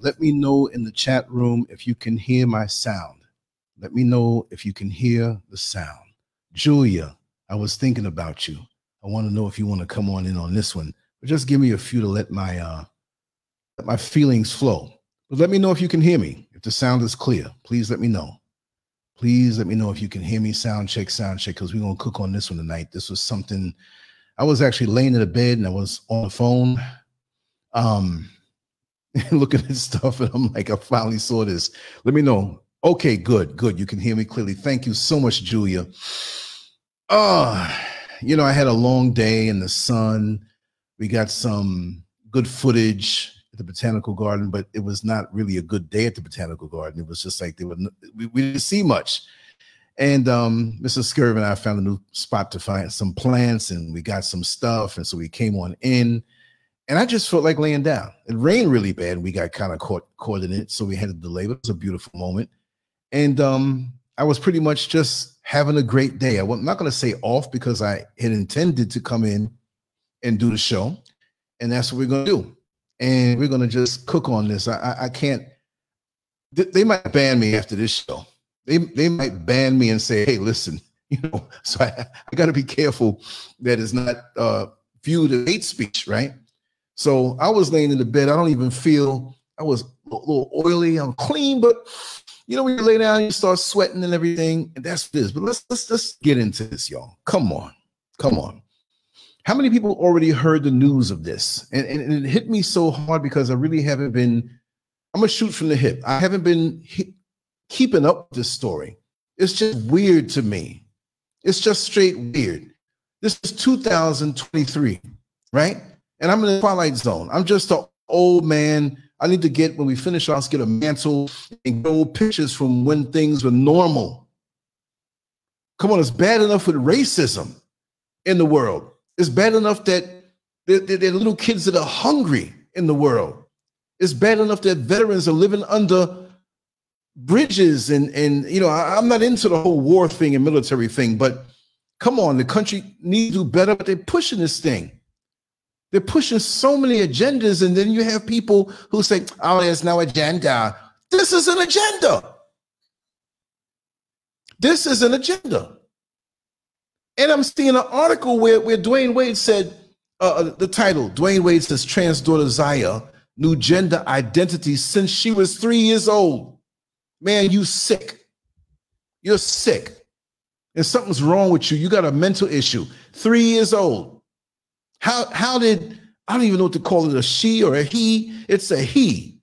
Let me know in the chat room if you can hear my sound. Let me know if you can hear the sound. Julia, I was thinking about you. I want to know if you want to come on in on this one. But just give me a few to let my feelings flow. But let me know if you can hear me. If the sound is clear, please let me know. Please let me know if you can hear me. Sound check, because we're going to cook on this one tonight. This was something, I was actually laying in the bed and I was on the phone looking at stuff, and I'm like, I finally saw this. Let me know. Okay, good. You can hear me clearly. Thank you so much, Julia. You know, I had a long day in the sun. We got some good footage at the Botanical Garden, but it was not really a good day at the Botanical Garden. It was just like we didn't see much. And Mr. SCURV and I found a new spot to find some plants, and we got some stuff. And so we came on in, and I just felt like laying down. It rained really bad, and we got kind of caught in it, so we had to delay. But it was a beautiful moment. And I was pretty much just having a great day. I'm not going to say off, because I had intended to come in and do the show, and that's what we're going to do. And we're going to just cook on this. I can't, they might ban me after this show. They might ban me and say, hey, listen, you know, so I got to be careful that it's not viewed as hate speech, right? So I was laying in the bed. I don't even feel, I was a little oily. I'm clean, but you know, when you lay down, you start sweating and everything, and that's this. But let's get into this, y'all. Come on. How many people already heard the news of this? And it hit me so hard because I really haven't been, I'm gonna shoot from the hip. I haven't been keeping up with this story. It's just weird to me. It's just straight weird. This is 2023, right? And I'm in the Twilight Zone. I'm just an old man. I need to get, when we finish, I'll get a mantle and go pictures from when things were normal. Come on, it's bad enough with racism in the world. It's bad enough that there are little kids that are hungry in the world. It's bad enough that veterans are living under bridges and you know, I'm not into the whole war thing and military thing, but come on, the country needs to do better, but they're pushing this thing. They're pushing so many agendas, and then you have people who say, oh, there's no agenda. This is an agenda. This is an agenda. And I'm seeing an article where Dwayne Wade said, the title, Dwayne Wade says, trans daughter Zaya, new gender identity since she was 3 years old. Man, you sick. You're sick. And something's wrong with you. You got a mental issue. 3 years old. How did, I don't even know what to call it, a she or a he. It's a he.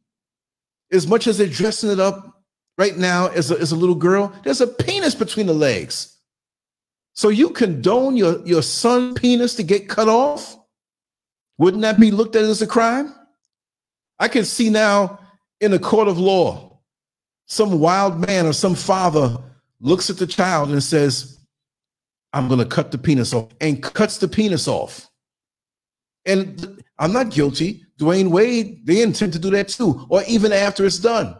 As much as they're dressing it up right now as a little girl, there's a penis between the legs. So you condone your son's penis to get cut off? Wouldn't that be looked at as a crime? I can see now in a court of law, some wild man or some father looks at the child and says, I'm going to cut the penis off, and cuts the penis off. And I'm not guilty. Dwayne Wade, they intend to do that too, or even after it's done.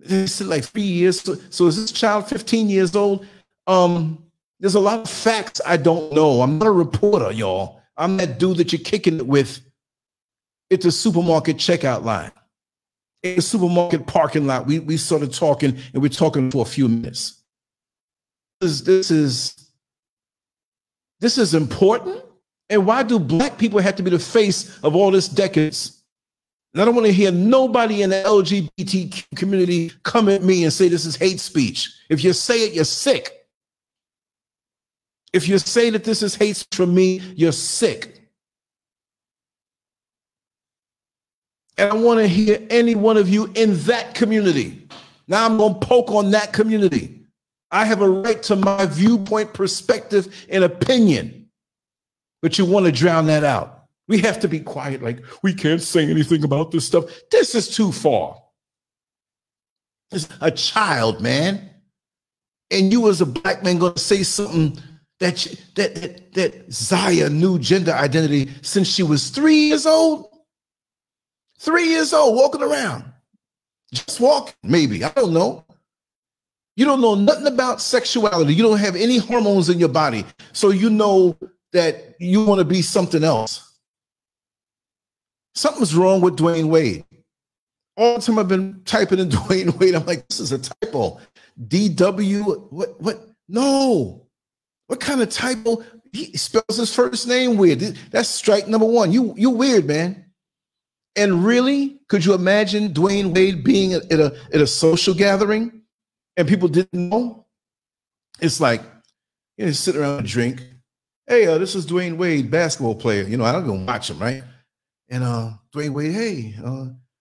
They said like 3 years. So is this child 15 years old? There's a lot of facts I don't know. I'm not a reporter, y'all. I'm that dude that you're kicking it with at the supermarket checkout line. In the supermarket parking lot, we started talking, and we're talking for a few minutes. This is important. And why do black people have to be the face of all this decades? And I don't want to hear nobody in the LGBTQ community come at me and say this is hate speech. If you say it, you're sick. If you say that this is hate speech from me, you're sick. And I want to hear any one of you in that community. Now I'm going to poke on that community. I have a right to my viewpoint, perspective, and opinion. But you want to drown that out. We have to be quiet, like we can't say anything about this stuff. This is too far. It's a child, man. And you as a black man going to say something that Zaya new gender identity since she was 3 years old? 3 years old, walking around. Just walking, maybe. I don't know. You don't know nothing about sexuality. You don't have any hormones in your body. So you know that you want to be something else. Something's wrong with Dwayne Wade. All the time I've been typing in Dwayne Wade, I'm like, this is a typo. DW, what? No. What kind of typo? He spells his first name weird. That's strike number one. You weird, man. And really, could you imagine Dwayne Wade being at a social gathering and people didn't know? It's like, you know, sit around and drink. Hey, this is Dwayne Wade, basketball player. You know, I don't even watch him, right? And Dwayne Wade, hey,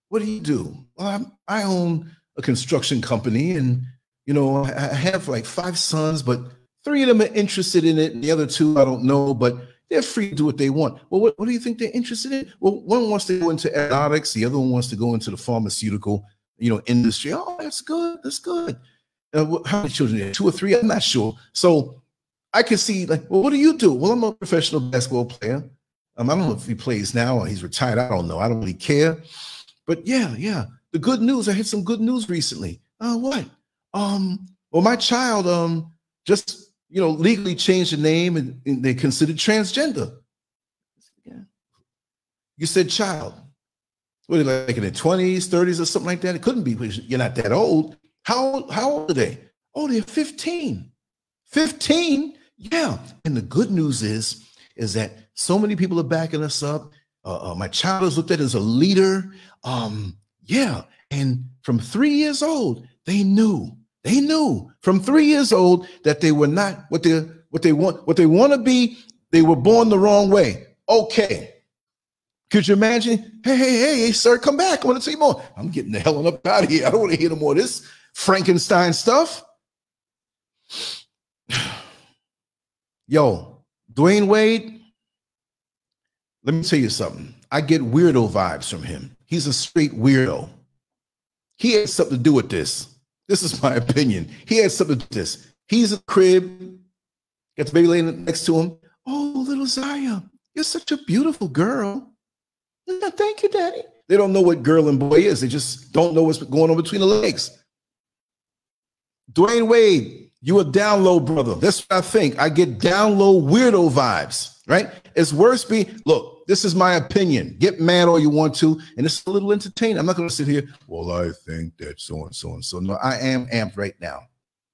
what do you do? Well, I own a construction company, and you know, I have like 5 sons, but 3 of them are interested in it, and the other 2 I don't know, but they're free to do what they want. Well, what do you think they're interested in? Well, one wants to go into aeronautics, the other one wants to go into the pharmaceutical, you know, industry. Oh, that's good. That's good. How many children are there? 2 or 3? I'm not sure. So I can see, like, well, what do you do? Well, I'm a professional basketball player. I don't know if he plays now or he's retired. I don't know. I don't really care. But yeah. The good news, I had some good news recently. What? Well, my child just, you know, legally changed the name and they considered transgender. Yeah. You said child. What are they, like in their 20s, 30s, or something like that? It couldn't be because you're not that old. How old are they? Oh, they're 15. 15? Yeah. And the good news is that so many people are backing us up. My child is looked at as a leader. Yeah. And from 3 years old, they knew from 3 years old that they were not what they want to be. They were born the wrong way. Okay. Could you imagine? Hey, sir, come back. I want to see more. I'm getting the hell up out of here. I don't want to hear no more of this Frankenstein stuff. Yo, Dwayne Wade, let me tell you something. I get weirdo vibes from him. He's a straight weirdo. He had something to do with this. This is my opinion. He had something to do with this. He's in the crib, got the baby laying next to him. Oh, little Zaya, you're such a beautiful girl. Thank you, Daddy. They don't know what girl and boy is. They just don't know what's going on between the legs. Dwayne Wade, you a down low brother. That's what I think. I get down low weirdo vibes, right? It's worse being, look, this is my opinion. Get mad all you want to, and it's a little entertaining. I'm not going to sit here, well, I think that so and so and so. No, I am amped right now.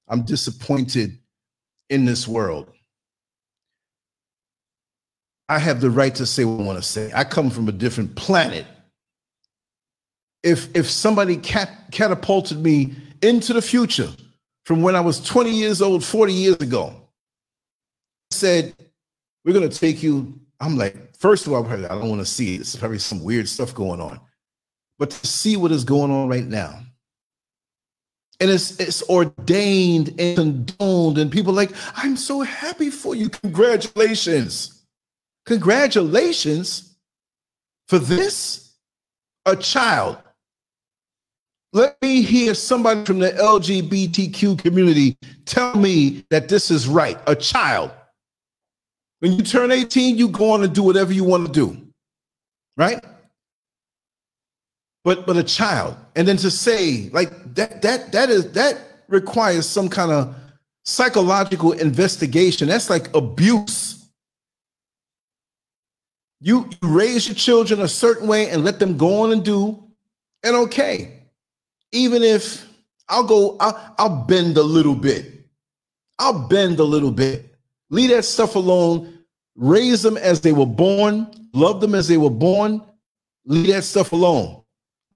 I'm disappointed in this world. I have the right to say what I want to say. I come from a different planet. If somebody catapulted me into the future from when I was 20 years old, 40 years ago, said, we're going to take you. I'm like, first of all, I don't want to see it. It's probably some weird stuff going on. But to see what is going on right now, and it's ordained and condoned, and people are like, I'm so happy for you. Congratulations. Congratulations for this? A child. Let me hear somebody from the LGBTQ community tell me that this is right. A child. When you turn 18, you go on and do whatever you want to do, right? But a child, and then to say like that requires some kind of psychological investigation. That's like abuse. You raise your children a certain way and let them go on and do, and okay. Even if I'll bend a little bit. I'll bend a little bit. Leave that stuff alone. Raise them as they were born. Love them as they were born. Leave that stuff alone.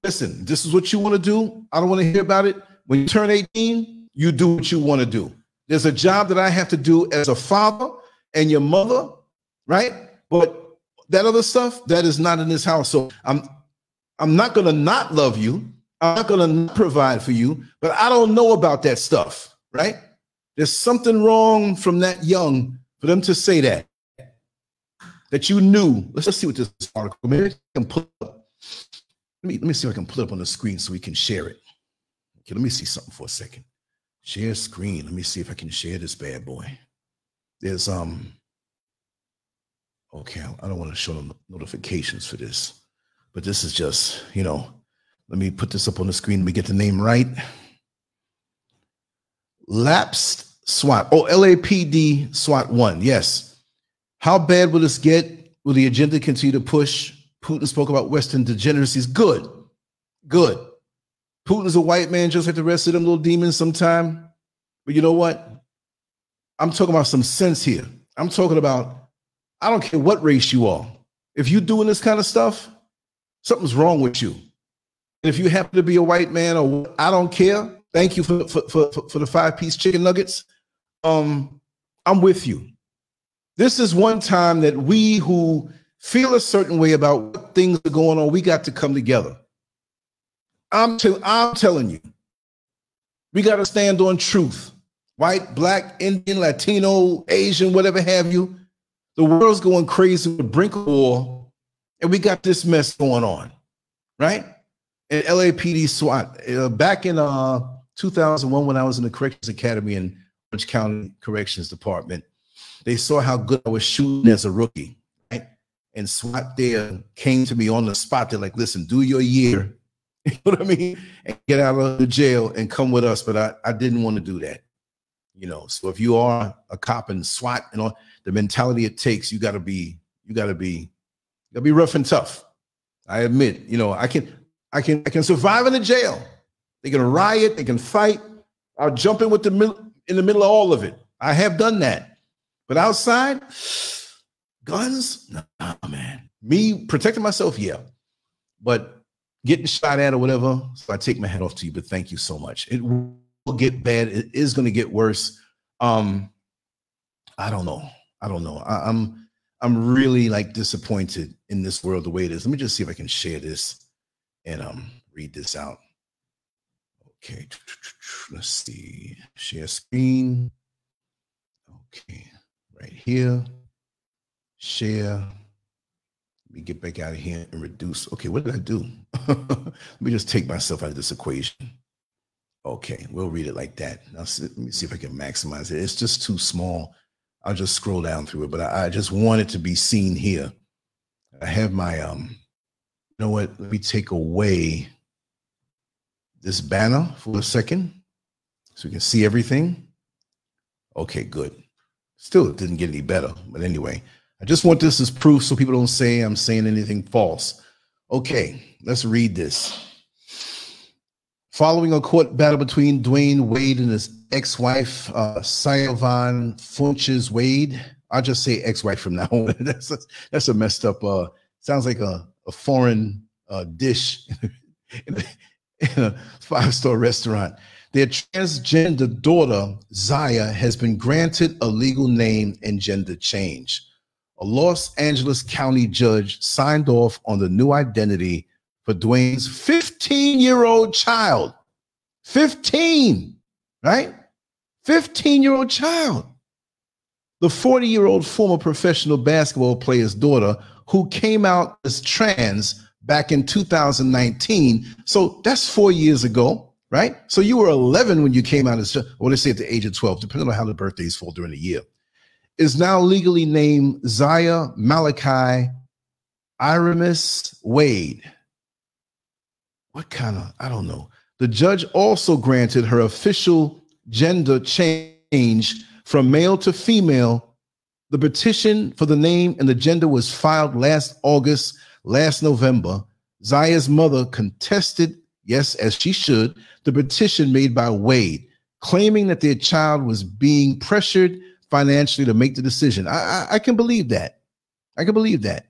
Listen, this is what you want to do. I don't want to hear about it. When you turn 18, you do what you want to do. There's a job that I have to do as a father and your mother, right? But that other stuff, that is not in this house. So I'm not going to not love you. I'm not going to not provide for you, but I don't know about that stuff, right? There's something wrong from that young for them to say that you knew. Let's see what this article, maybe I can pull up. Let me see if I can pull it up on the screen so we can share it. Okay, let me see something for a second. Share screen. Let me see if I can share this bad boy. There's, okay, I don't want to show them notifications for this, but this is just, you know, let me put this up on the screen. Let me get the name right. Lapsed SWAT. Oh, LAPD SWAT 1. Yes. How bad will this get? Will the agenda continue to push Putin spoke about Western degeneracies. Good, good. Putin's a white man just like the rest of them little demons sometime. But you know what? I'm talking about some sense here. I'm talking about, I don't care what race you are. If you're doing this kind of stuff, something's wrong with you. And if you happen to be a white man, or I don't care. Thank you for the 5-piece chicken nuggets. I'm with you. This is one time that we who feel a certain way about what things are going on, we got to come together. I'm telling you, we got to stand on truth. White, black, Indian, Latino, Asian, whatever have you. The world's going crazy with the brink of war, and we got this mess going on, right? And LAPD SWAT, back in 2001, when I was in the Corrections Academy in Orange County Corrections Department, they saw how good I was shooting as a rookie, right? And SWAT there came to me on the spot. They're like, listen, do your year, you know what I mean? And get out of the jail and come with us. But I didn't want to do that, you know? So if you are a cop in SWAT and all the mentality it takes, you gotta be rough and tough. I admit, you know, I can survive in a jail. They can riot, they can fight. I'll jump in in the middle of all of it. I have done that. But outside, guns, nah, man. Me protecting myself, yeah. But getting shot at or whatever, so I take my hat off to you, but thank you so much. It will get bad. It is going to get worse. I don't know. I'm really like disappointed in this world the way it is. Let me just see if I can share this and read this out. Okay, let's see. Share screen. Okay, right here. Share. Let me get back out of here and reduce. Okay, what did I do? Let me just take myself out of this equation. Okay, we'll read it like that. Now, let me see if I can maximize it. It's just too small. I'll just scroll down through it, but I just want it to be seen here. I have my, you know what? Let me take away this banner for a second so we can see everything. Okay, good. Still, it didn't get any better, but anyway, I just want this as proof so people don't say I'm saying anything false. Okay, let's read this. Following a court battle between Dwayne Wade and his ex-wife, Siobhan Funches Wade. I'll just say ex-wife from now on. That's a messed up, sounds like a foreign dish in a five-star restaurant. Their transgender daughter, Zaya, has been granted a legal name and gender change. A Los Angeles County judge signed off on the new identity for Dwayne's 15-year-old child. 15, right? 15-year-old child. The 40-year-old former professional basketball player's daughter, who came out as trans back in 2019. So that's 4 years ago, right? So you were 11 when you came out as, or let's say at the age of 12, depending on how the birthdays fall during the year, is now legally named Zaya Malachi Iramis Wade. What kind of, I don't know. The judge also granted her official gender change from male to female. The petition for the name and the gender was filed last November. Zaya's mother contested, yes, as she should, the petition made by Wade, claiming that their child was being pressured financially to make the decision. I can believe that. I can believe that.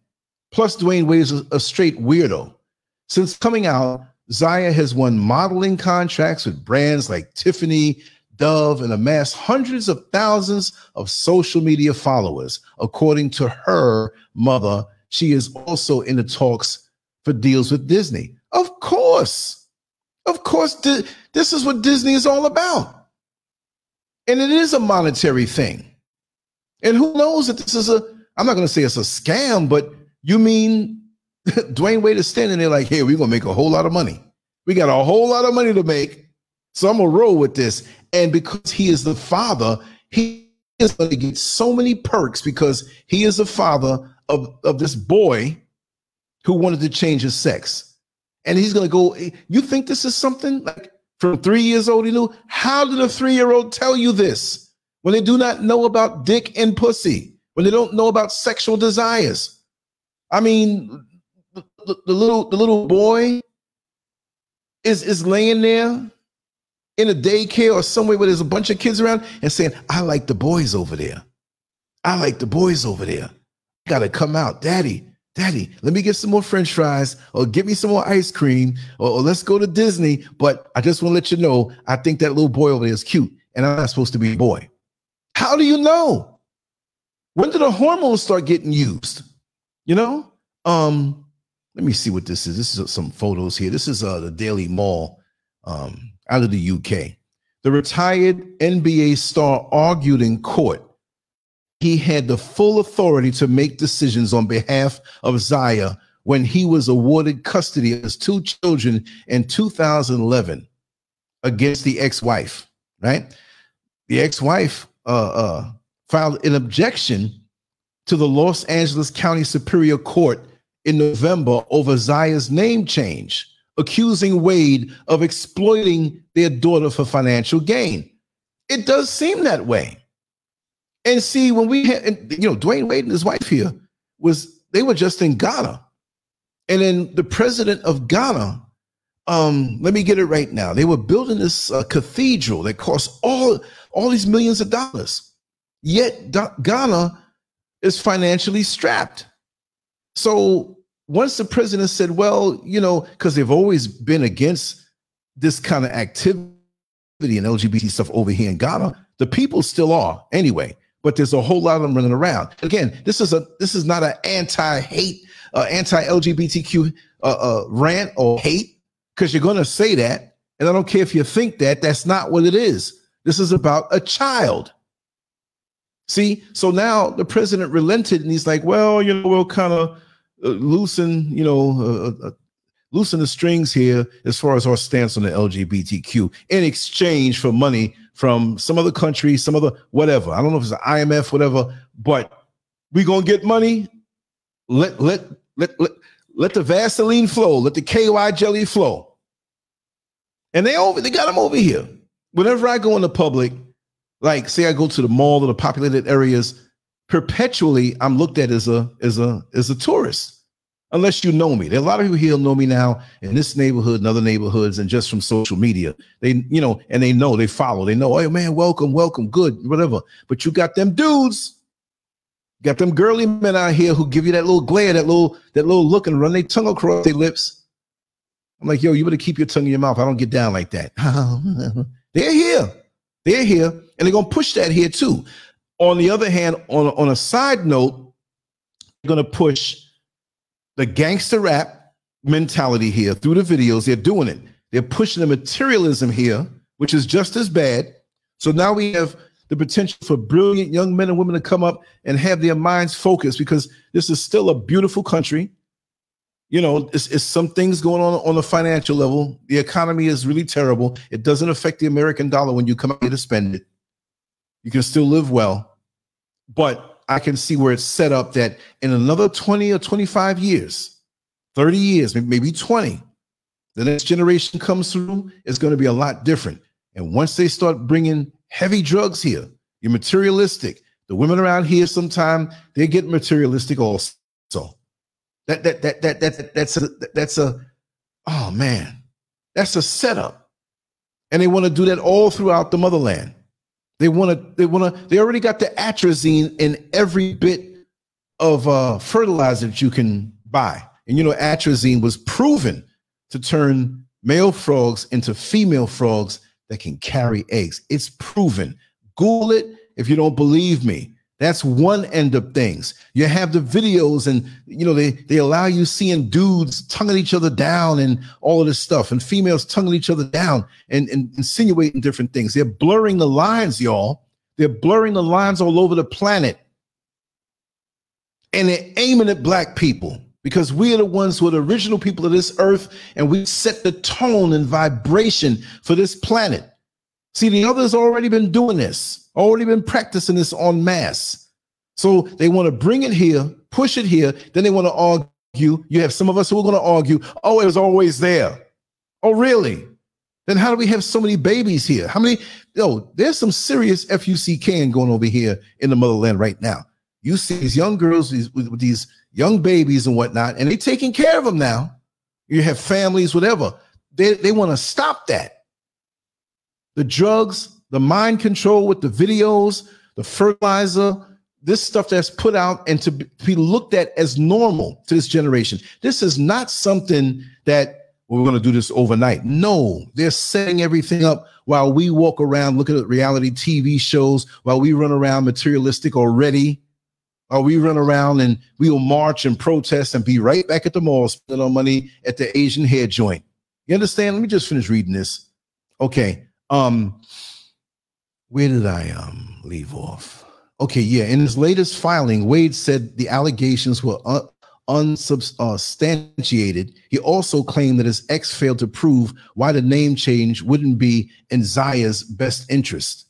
Plus, Dwayne Wade is a straight weirdo. Since coming out, Zaya has won modeling contracts with brands like Tiffany, Dove, and amassed hundreds of thousands of social media followers. According to her mother, she is also in the talks for deals with Disney. Of course, this is what Disney is all about. And it is a monetary thing. And who knows that this is I'm not going to say it's a scam, but you mean Dwayne Wade is standing there like, hey, we're going to make a whole lot of money. We got a whole lot of money to make. So I'm going to roll with this. And because he is the father, he is going to get so many perks because he is the father of this boy who wanted to change his sex. And he's going to go, you think this is something like from 3 years old? He knew. How did a 3-year-old tell you this when they do not know about dick and pussy, when they don't know about sexual desires? I mean, the little boy is laying there in a daycare or somewhere where there's a bunch of kids around and saying, I like the boys over there. I like the boys over there. I gotta come out. Daddy, let me get some more French fries or get me some more ice cream or let's go to Disney. But I just want to let you know, I think that little boy over there is cute and I'm not supposed to be a boy. How do you know? When do the hormones start getting used? You know? Let me see what this is. This is some photos here. This is the Daily Mall out of the UK. The retired NBA star argued in court he had the full authority to make decisions on behalf of Zaya when he was awarded custody of his 2 children in 2011 against the ex-wife, right? The ex-wife filed an objection to the Los Angeles County Superior Court in November over Zaya's name change, accusing Wade of exploiting their daughter for financial gain. It does seem that way. And see, when we had, Dwayne Wade and his wife here they were just in Ghana. And then the president of Ghana, let me get it right now. They were building this cathedral that cost all these millions of dollars. Yet Ghana is financially strapped. So once the president said, well, because they've always been against this kind of activity and LGBT stuff over here in Ghana, the people still are anyway. But there's a whole lot of them running around. Again, this is not an anti-hate, anti-LGBTQ rant or hate, because you're going to say that. And I don't care if you think that, that's not what it is. This is about a child. See, so now the president relented and he's like, well, we'll kind of loosen the strings here as far as our stance on the LGBTQ in exchange for money from some other country, some other whatever. I don't know if it's the IMF, whatever, but we're gonna get money. Let the Vaseline flow, let the KY jelly flow. And they got them over here. Whenever I go in the public, like say I go to the mall or the populated areas, perpetually I'm looked at as a tourist. Unless you know me. There are a lot of people here who know me now in this neighborhood and other neighborhoods and just from social media. They, and they know, they follow. They know, oh man, welcome, good, whatever. But you got them dudes, got them girly men out here who give you that little glare, that little look and run their tongue across their lips. I'm like, yo, you better keep your tongue in your mouth. I don't get down like that. They're here. And they're going to push that here too. On the other hand, on a side note, they're going to push the gangster rap mentality here through the videos. They're doing it. They're pushing the materialism here, which is just as bad. So now we have the potential for brilliant young men and women to come up and have their minds focused, because this is still a beautiful country. It's some things going on the financial level. The economy is really terrible. It doesn't affect the American dollar when you come out here to spend it. You can still live well. But I can see where it's set up that in another 20 or 25 years, 30 years, maybe 20, the next generation comes through, it's going to be a lot different. And once they start bringing heavy drugs here, you're materialistic. The women around here, sometimes they get materialistic also. That's a setup. And they want to do that all throughout the motherland. They already got the atrazine in every bit of fertilizer that you can buy. And atrazine was proven to turn male frogs into female frogs that can carry eggs. It's proven. Google it if you don't believe me. That's one end of things. You have the videos and, they allow you seeing dudes tonguing each other down and all of this stuff, and females tonguing each other down and insinuating different things. They're blurring the lines, y'all. They're blurring the lines all over the planet. And they're aiming at black people, because we are the ones who are the original people of this earth, and we set the tone and vibration for this planet. See, the others already been doing this, already been practicing this en masse. So they want to bring it here, push it here. Then they want to argue. You have some of us who are going to argue, oh, it was always there. Oh, really? Then how do we have so many babies here? How many? There's some serious FUCK going over here in the motherland right now. You see these young girls with these young babies and whatnot, and they're taking care of them now. You have families, whatever. They want to stop that. The drugs, the mind control with the videos, the fertilizer, this stuff that's put out and to be looked at as normal to this generation. This is not something that we're going to do this overnight. No, they're setting everything up while we walk around looking at reality TV shows, while we run around materialistic already, or we run around and we will march and protest and be right back at the mall spending our money at the Asian hair joint. You understand? Let me just finish reading this. Okay. Where did I leave off? Okay, yeah. In his latest filing, Wade said the allegations were unsubstantiated. He also claimed that his ex failed to prove why the name change wouldn't be in Zaya's best interest.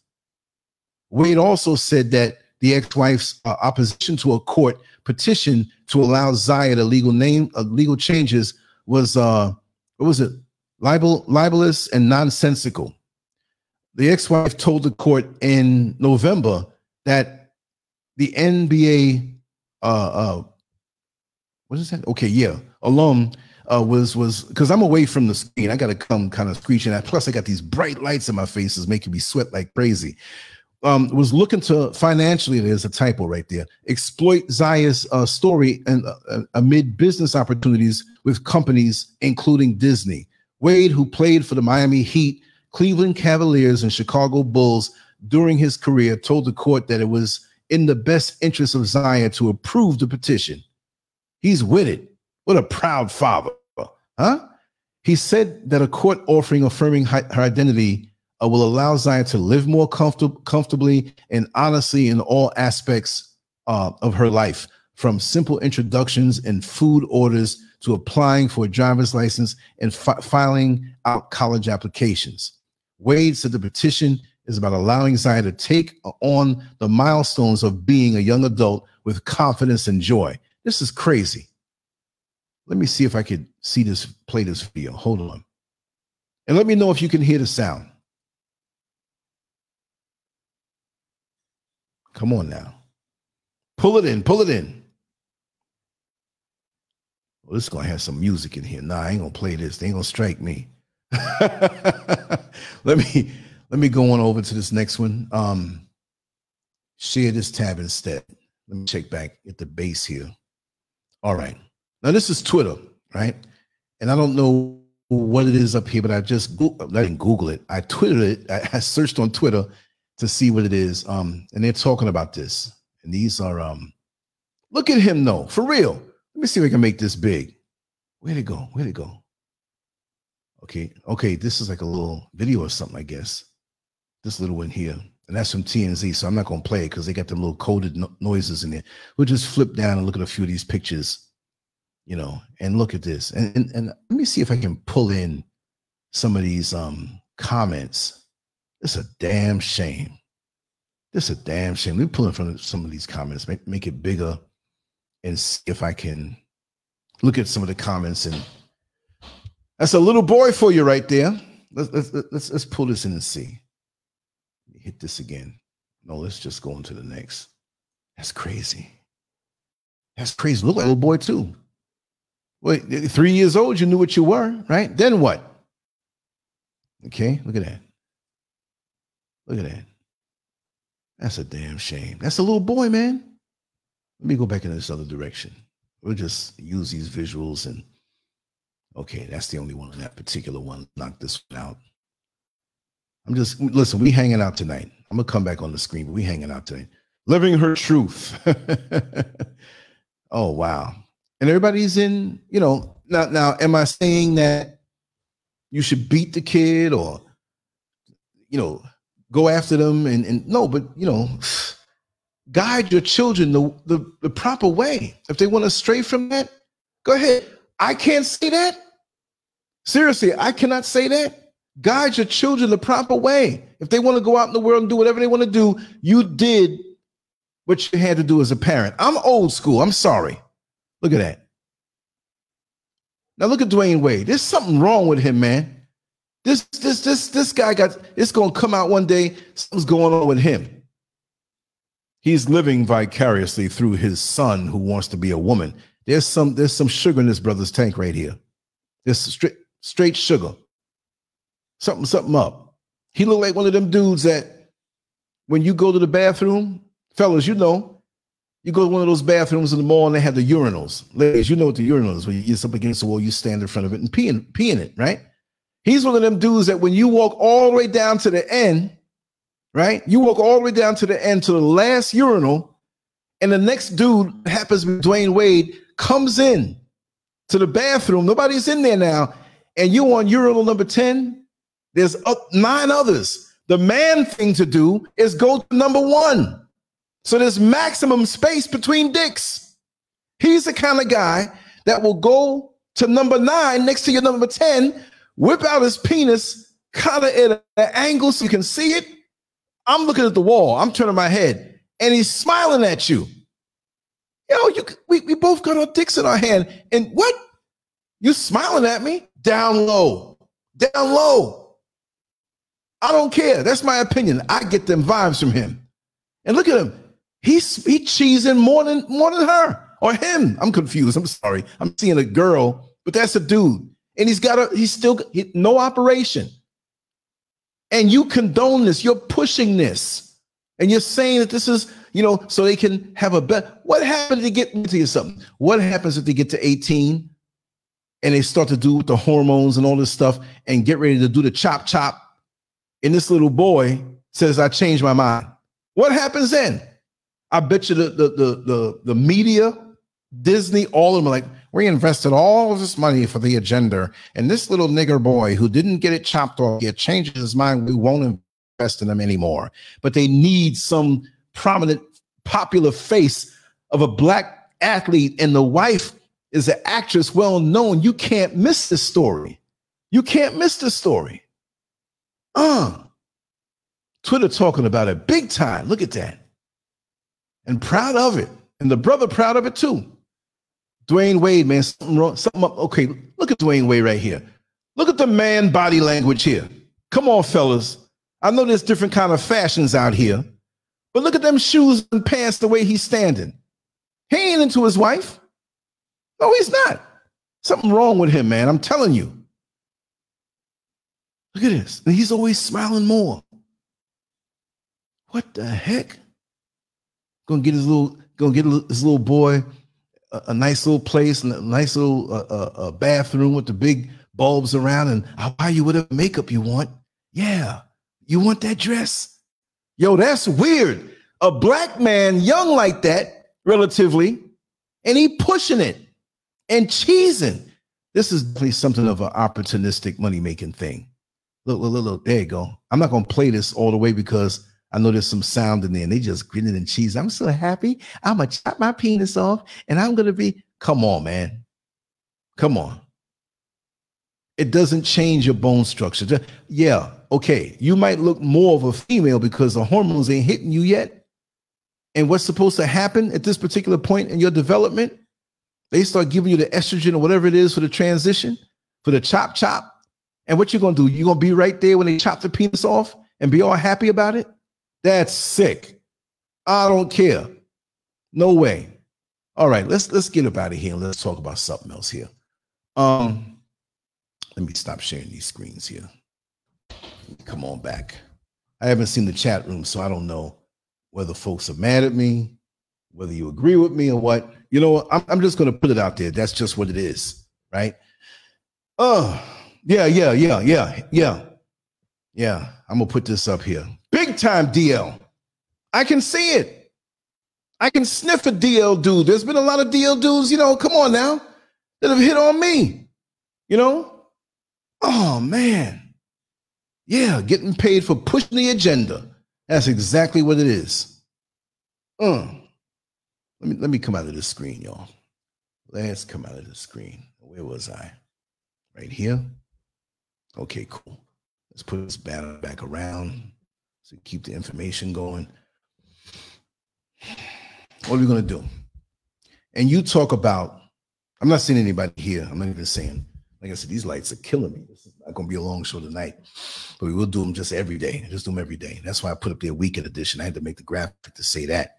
Wade also said that the ex-wife's opposition to a court petition to allow Zaya the legal changes was what was it? Libelous and nonsensical. The ex-wife told the court in November that the NBA what is that? Okay, yeah, alum was because I'm away from the screen. I got to come kind of screeching at. Plus, I got these bright lights in my face, is making me sweat like crazy. Was looking to financially, there's a typo right there, exploit Zaya's story and amid business opportunities with companies, including Disney. Wade, who played for the Miami Heat, Cleveland Cavaliers, and Chicago Bulls during his career, told the court that it was in the best interest of Zaya to approve the petition. He's with it. What a proud father, huh? He said that a court offering affirming her identity will allow Zaya to live more comfortably and honestly in all aspects of her life, from simple introductions and food orders to applying for a driver's license and filing out college applications. Wade said the petition is about allowing Zaya to take on the milestones of being a young adult with confidence and joy. This is crazy. Let me see if I could see this, play this video. Hold on. And let me know if you can hear the sound. Come on now. Pull it in, pull it in. Well, this is going to have some music in here. Nah, I ain't going to play this. They ain't going to strike me. Let me go on over to this next one. Share this tab instead. Let me check back at the base here. All right. Now, this is Twitter, right? And I don't know what it is up here, but I didn't Google it. I Twittered it. I searched on Twitter to see what it is. And they're talking about this. And these are, look at him, though, for real. Let me see if I can make this big. Where'd it go? Where'd it go? Okay, this is like a little video or something, I guess. This little one here. And that's from TMZ, so I'm not going to play it because they got them little coded noises in there. We'll just flip down and look at a few of these pictures, you know, and look at this. And let me see if I can pull in some of these comments. It's a damn shame. This is a damn shame. Let me pull in front of some of these comments, make it bigger, and see if I can look at some of the comments. And that's a little boy for you right there. Let's pull this in and see. Hit this again. No, let's just go into the next. That's crazy. That's crazy. Look like a little boy too. Wait, 3 years old, you knew what you were, right? Then what? Okay, look at that. Look at that. That's a damn shame. That's a little boy, man. Let me go back in this other direction. We'll just use these visuals and okay, that's the only one on that particular one. Knock this one out. Listen, we hanging out tonight. I'm gonna come back on the screen, but we hanging out tonight. Living her truth. Oh, wow. And everybody's in, you know, now, am I saying that you should beat the kid or, you know, go after them? And no, but, you know, guide your children the proper way. If they want to stray from that, go ahead. I can't say that. Seriously, I cannot say that. Guide your children the proper way. If they want to go out in the world and do whatever they want to do, you did what you had to do as a parent. I'm old school. I'm sorry. Look at that. Now look at Dwayne Wade. There's something wrong with him, man. This guy it's going to come out one day. Something's going on with him. He's living vicariously through his son who wants to be a woman. There's some sugar in this brother's tank right here. There's straight sugar. Something up. He looked like one of them dudes that when you go to the bathroom, fellas, you know, you go to one of those bathrooms in the mall and they have the urinals. Ladies, you know what the urinal is. When you're up against the wall, you stand in front of it and pee in it, right? He's one of them dudes that when you walk all the way down to the end, right? You walk all the way down to the end to the last urinal, and the next dude happens to be Dwayne Wade, comes in to the bathroom. Nobody's in there now, and you on urinal number 10. There's 9 others. The man thing to do is go to number 1. So there's maximum space between dicks. He's the kind of guy that will go to number 9 next to your number 10, whip out his penis, kind of at an angle so you can see it. I'm looking at the wall. I'm turning my head, and he's smiling at you. Yo, we both got our dicks in our hand. And what? You smiling at me? Down low. Down low. I don't care. That's my opinion. I get them vibes from him. And look at him. He's cheesing more than her or him. I'm confused. I'm sorry. I'm seeing a girl, but that's a dude. And he's still no operation. And you condone this. You're pushing this. And you're saying that this is, you know, so they can have a better. What happens if they get into something? What happens if they get to 18 and they start to do with the hormones and all this stuff and get ready to do the chop? And this little boy says, I changed my mind. What happens then? I bet you the media, Disney, all of them are like, we invested all of this money for the agenda. And this little nigger boy who didn't get it chopped off yet changed his mind. We won't invest in them anymore. But they need some prominent, popular face of a black athlete. And the wife is an actress well known. You can't miss this story. You can't miss this story. Twitter talking about it big time. Look at that. And proud of it. And the brother proud of it too. Dwayne Wade, man, something wrong, something up. Okay, look at Dwayne Wade right here. Look at the man body language here. Come on, fellas. I know there's different kind of fashions out here, but look at them shoes and pants, the way he's standing. He ain't into his wife. No, he's not. Something wrong with him, man. I'm telling you. Look at this. And he's always smiling more. What the heck? Gonna get his little boy a nice little place and a nice little bathroom with the big bulbs around, and I'll buy you whatever makeup you want. Yeah, you want that dress? Yo, that's weird. A black man, young like that, relatively, and he pushing it and cheesing. This is definitely something of an opportunistic money-making thing. Look, there you go. I'm not gonna play this all the way because I know there's some sound in there and they just grinning and cheese. I'm so happy. I'm going to chop my penis off and I'm going to be, come on, man. Come on. It doesn't change your bone structure. Yeah, okay. You might look more of a female because the hormones ain't hitting you yet. And what's supposed to happen at this particular point in your development? They start giving you the estrogen or whatever it is for the transition, for the chop. And what you going to do? You're going to be right there when they chop the penis off and be all happy about it? That's sick. I don't care. No way. All right, let's get up out of here and let's talk about something else here. Let me stop sharing these screens here. Come on back. I haven't seen the chat room, so I don't know whether folks are mad at me, whether you agree with me or what. You know, I'm just going to put it out there. That's just what it is, right? Yeah. I'm going to put this up here. Big time DL. I can see it. I can sniff a DL dude. There's been a lot of DL dudes, you know, come on now, that have hit on me, you know? Oh, man. Yeah, getting paid for pushing the agenda. That's exactly what it is. Let me come out of this screen, y'all. Let's come out of the screen. Where was I? Right here? Okay, cool. Let's put this banner back around so keep the information going. What are we going to do? And you talk about, I'm not seeing anybody here. I'm not even saying, like I said, these lights are killing me. This is not going to be a long show tonight, but we will do them just every day. Just do them every day. That's why I put up the weekend edition. I had to make the graphic to say that.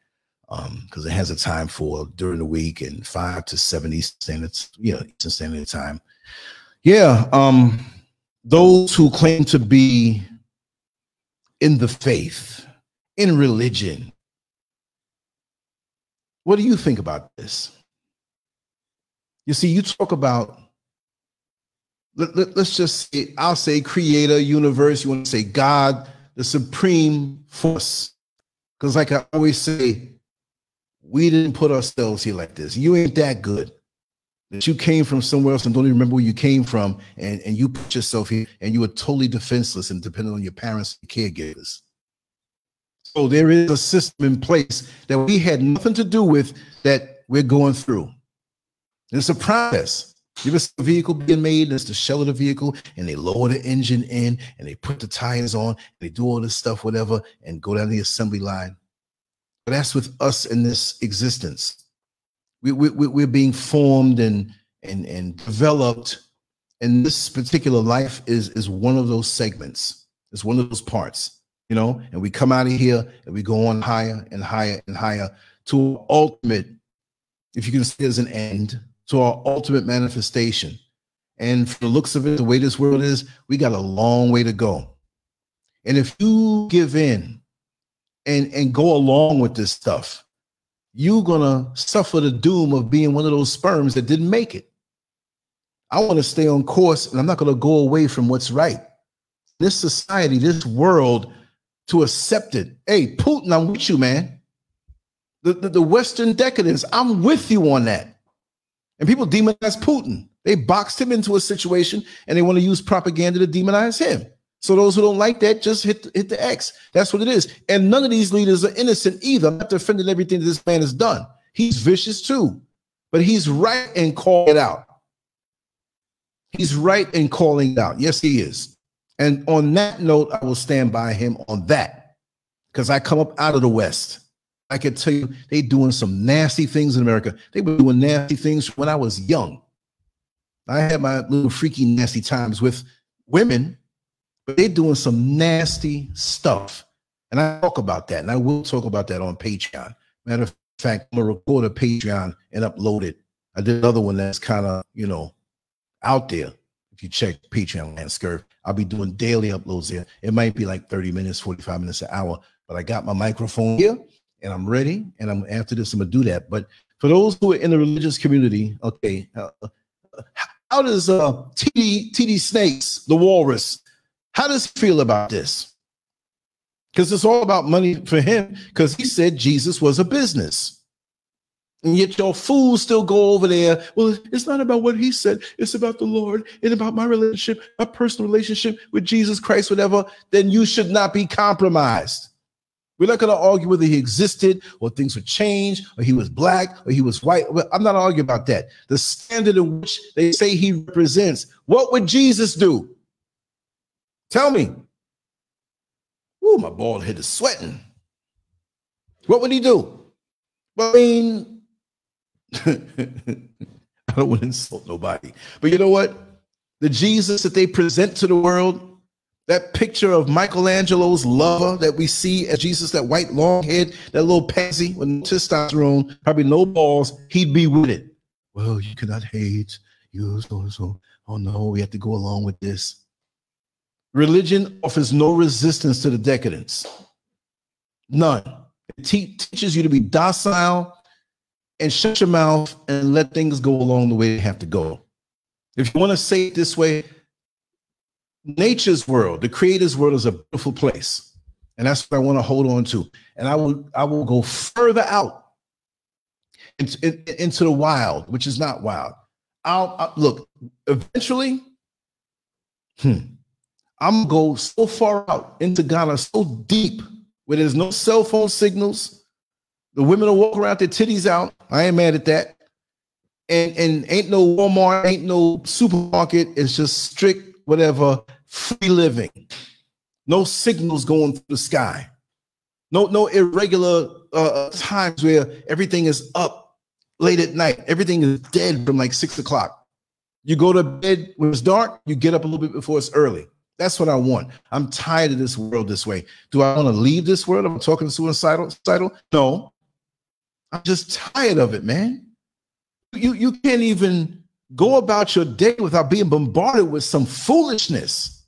because it has a time for during the week and 5 to 7 Eastern Standard Time. Yeah, those who claim to be in the faith, in religion, what do you think about this? You see, you talk about, let's just say, I'll say creator, universe, you want to say God, the supreme force. Because like I always say, we didn't put ourselves here like this. You ain't that good. That you came from somewhere else and don't even remember where you came from, and you put yourself here and you were totally defenseless and dependent on your parents and caregivers. So there is a system in place that we had nothing to do with that we're going through. It's a process. You ever see a vehicle being made, and it's the shell of the vehicle, and they lower the engine in, and they put the tires on, and they do all this stuff, whatever, and go down the assembly line. But that's with us in this existence. We're being formed and developed, and this particular life is one of those segments. It's one of those parts, you know, and we come out of here and we go on higher and higher and higher to our ultimate, if you can say there's an end, to our ultimate manifestation. And from the looks of it, the way this world is, we got a long way to go. And if you give in and go along with this stuff, you're gonna suffer the doom of being one of those sperms that didn't make it. I want to stay on course, and I'm not gonna go away from what's right. This society, this world, to accept it. Hey, Putin, I'm with you, man. The Western decadence, I'm with you on that. And people demonize Putin. They boxed him into a situation, and they want to use propaganda to demonize him. So those who don't like that, just hit the X. That's what it is. And none of these leaders are innocent either. I'm not defending everything that this man has done. He's vicious too, but he's right in calling it out. He's right in calling it out. Yes, he is. And on that note, I will stand by him on that, because I come up out of the West. I can tell you, they doing some nasty things in America. They were doing nasty things when I was young. I had my little freaky nasty times with women, but they're doing some nasty stuff. And I talk about that, and I will talk about that on Patreon. Matter of fact, I'm going to record a Patreon and upload it. I did another one that's kind of, you know, out there. If you check Patreon, LanceScurv, I'll be doing daily uploads there. It might be like 30 minutes, 45 minutes, an hour, but I got my microphone here, and I'm ready, and after this, I'm gonna do that. But for those who are in the religious community, okay, how does TD Snakes, the walrus, how does he feel about this? Because it's all about money for him, because he said Jesus was a business. And yet your fools still go over there. Well, it's not about what he said. It's about the Lord and about my relationship, my personal relationship with Jesus Christ, whatever. Then you should not be compromised. We're not going to argue whether he existed or things would change or he was black or he was white. I'm not arguing about that. The standard in which they say he represents, what would Jesus do? Tell me. Ooh, my bald head is sweating. What would he do? Well, I mean, I don't want to insult nobody, but you know what? The Jesus that they present to the world, that picture of Michelangelo's lover that we see as Jesus, that white long head, that little pansy with no testosterone, probably no balls, he'd be with it. Well, you cannot hate, you so. Oh no, we have to go along with this. Religion offers no resistance to the decadence. None. It teaches you to be docile and shut your mouth and let things go along the way they have to go. If you want to say it this way, nature's world, the creator's world, is a beautiful place. And that's what I want to hold on to. And I will go further out into the wild, which is not wild. I'll look, eventually, I'm going to go so far out into Ghana, so deep, where there's no cell phone signals. The women will walk around their titties out. I ain't mad at that. And ain't no Walmart, ain't no supermarket. It's just strict, whatever, free living. No signals going through the sky. No irregular times where everything is up late at night. Everything is dead from like 6 o'clock. You go to bed when it's dark, you get up a little bit before it's early. That's what I want. I'm tired of this world this way. Do I want to leave this world? I'm talking suicidal? No. I'm just tired of it, man. You can't even go about your day without being bombarded with some foolishness.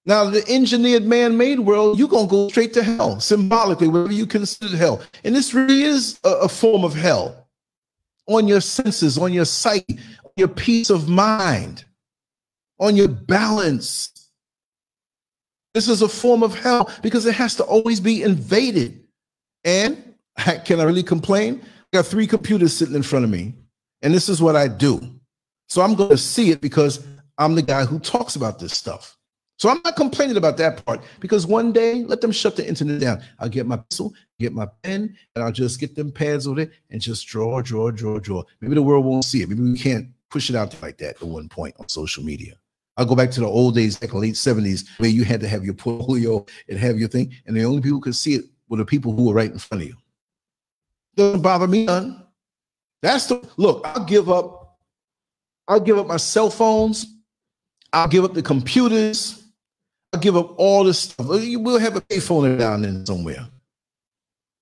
Now, the engineered man-made world, you're going to go straight to hell, symbolically, whatever you consider hell. And this really is a form of hell on your senses, on your psyche, on your peace of mind, on your balance. This is a form of hell because it has to always be invaded. And can I really complain? I got 3 computers sitting in front of me, and this is what I do. So I'm going to see it because I'm the guy who talks about this stuff. So I'm not complaining about that part, because one day, let them shut the internet down. I'll get my pencil, get my pen, and I'll just get them pads over there and just draw. Maybe the world won't see it. Maybe we can't push it out like that at one point on social media. I'll go back to the old days, like the late 70s, where you had to have your portfolio and have your thing, and the only people who could see it were the people who were right in front of you. Doesn't bother me none. That's the look. I'll give up my cell phones. I'll give up the computers. I'll give up all this stuff. We'll have a payphone down there somewhere.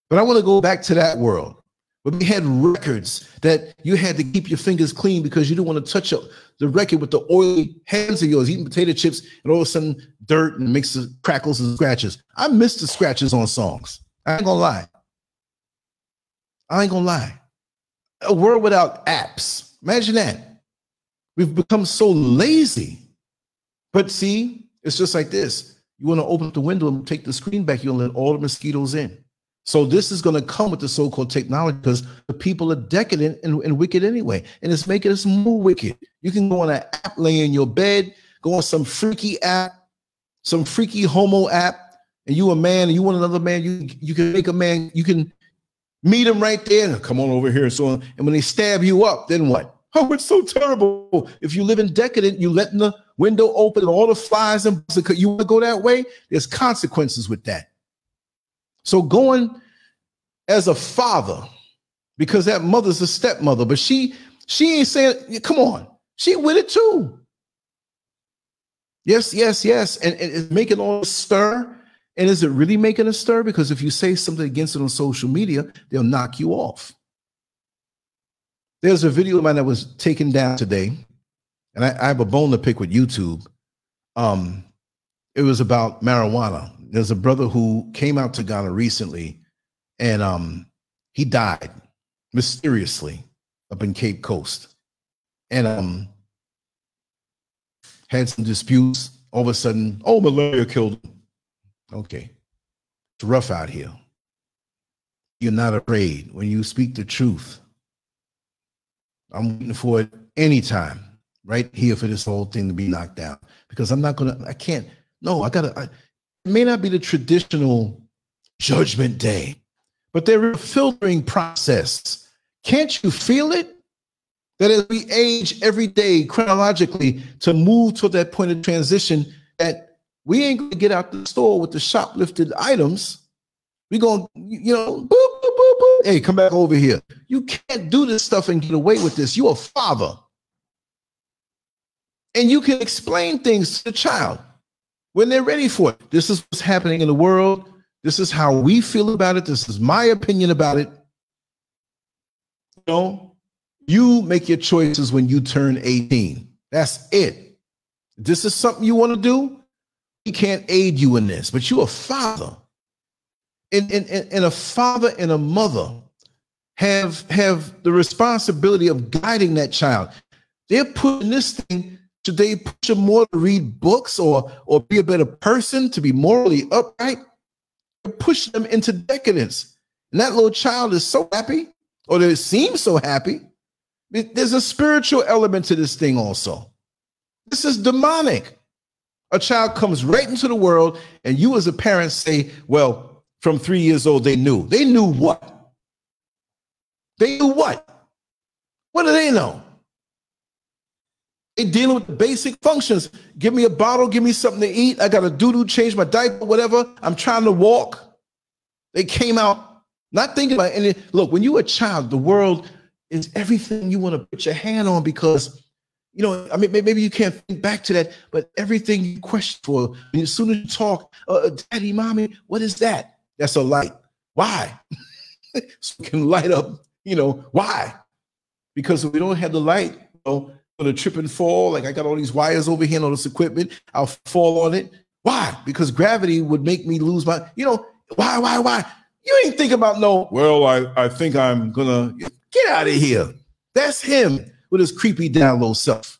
But I want to go back to that world where we had records that you had to keep your fingers clean because you didn't want to touch up the record with the oily hands of yours, eating potato chips, and all of a sudden dirt and mixes, crackles and scratches. I miss the scratches on songs. I ain't gonna lie. A world without apps. Imagine that. We've become so lazy. But see, it's just like this. You want to open up the window and take the screen back, you'll let all the mosquitoes in. So this is going to come with the so-called technology because the people are decadent and wicked anyway. And it's making us more wicked. You can go on an app, lay in your bed, go on some freaky app, some freaky homo app, and you a man and you want another man, you can make a man, you can meet him right there and come on over here and so on. And when they stab you up, then what? Oh, it's so terrible. If you live in decadent, you letting the window open and all the flies and you want to go that way, there's consequences with that. So going as a father, because that mother's a stepmother, but she ain't saying, come on, she with it too. Yes. And it's making all this stir. And is it really making a stir? Because if you say something against it on social media, they'll knock you off. There's a video of mine that was taken down today, and I have a bone to pick with YouTube. It was about marijuana. There's a brother who came out to Ghana recently, and he died mysteriously up in Cape Coast, and had some disputes. All of a sudden, oh, malaria killed him. Okay, it's rough out here. You're not afraid when you speak the truth. I'm waiting for it anytime, right here, for this whole thing to be knocked down, because I'm not gonna, I can't, no, it may not be the traditional judgment day, but there is a filtering process. Can't you feel it? That as we age every day chronologically to move to that point of transition, that we ain't gonna get out the store with the shoplifted items. We're gonna, you know, boop, boop, boop, boop. Hey, come back over here. You can't do this stuff and get away with this. You're a father. And you can explain things to the child when they're ready for it. This is what's happening in the world. This is how we feel about it. This is my opinion about it. You know, you make your choices when you turn 18. That's it. This is something you want to do. We can't aid you in this, but you're a father. And a father and a mother have the responsibility of guiding that child. They're putting this thing, should they push them more to read books or be a better person, to be morally upright? They're pushing them into decadence. And that little child is so happy, or they seem so happy. There's a spiritual element to this thing also. This is demonic. A child comes right into the world, and you as a parent say, well, from 3 years old, they knew. They knew what? They knew what? What do they know? They're dealing with the basic functions. Give me a bottle, give me something to eat. I got to doo-doo, change my diaper, whatever. I'm trying to walk. They came out not thinking about it. And look, when you're a child, the world is everything you want to put your hand on, because, you know, I mean, maybe you can't think back to that, but everything you question for, and as soon as you talk, daddy, mommy, what is that? That's a light. Why? so it can light up. You know why? Because if we don't have the light, you know, gonna trip and fall. Like I got all these wires over here and all this equipment. I'll fall on it. Why? Because gravity would make me lose my, you know, why? You ain't think about no, well, I think I'm gonna get out of here. That's him with his creepy down low self.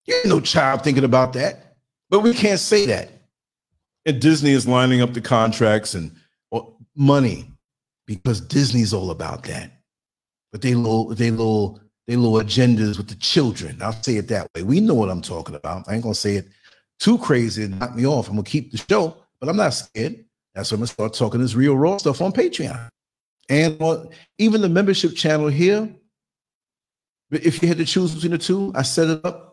You ain't no child thinking about that. But we can't say that. And Disney is lining up the contracts and money because Disney's all about that. But they little agendas with the children. I'll say it that way. We know what I'm talking about. I ain't gonna say it too crazy and knock me off. I'm gonna keep the show, but I'm not scared. That's why I'm gonna start talking this real raw stuff on Patreon. And even the membership channel here, if you had to choose between the two, I set it up.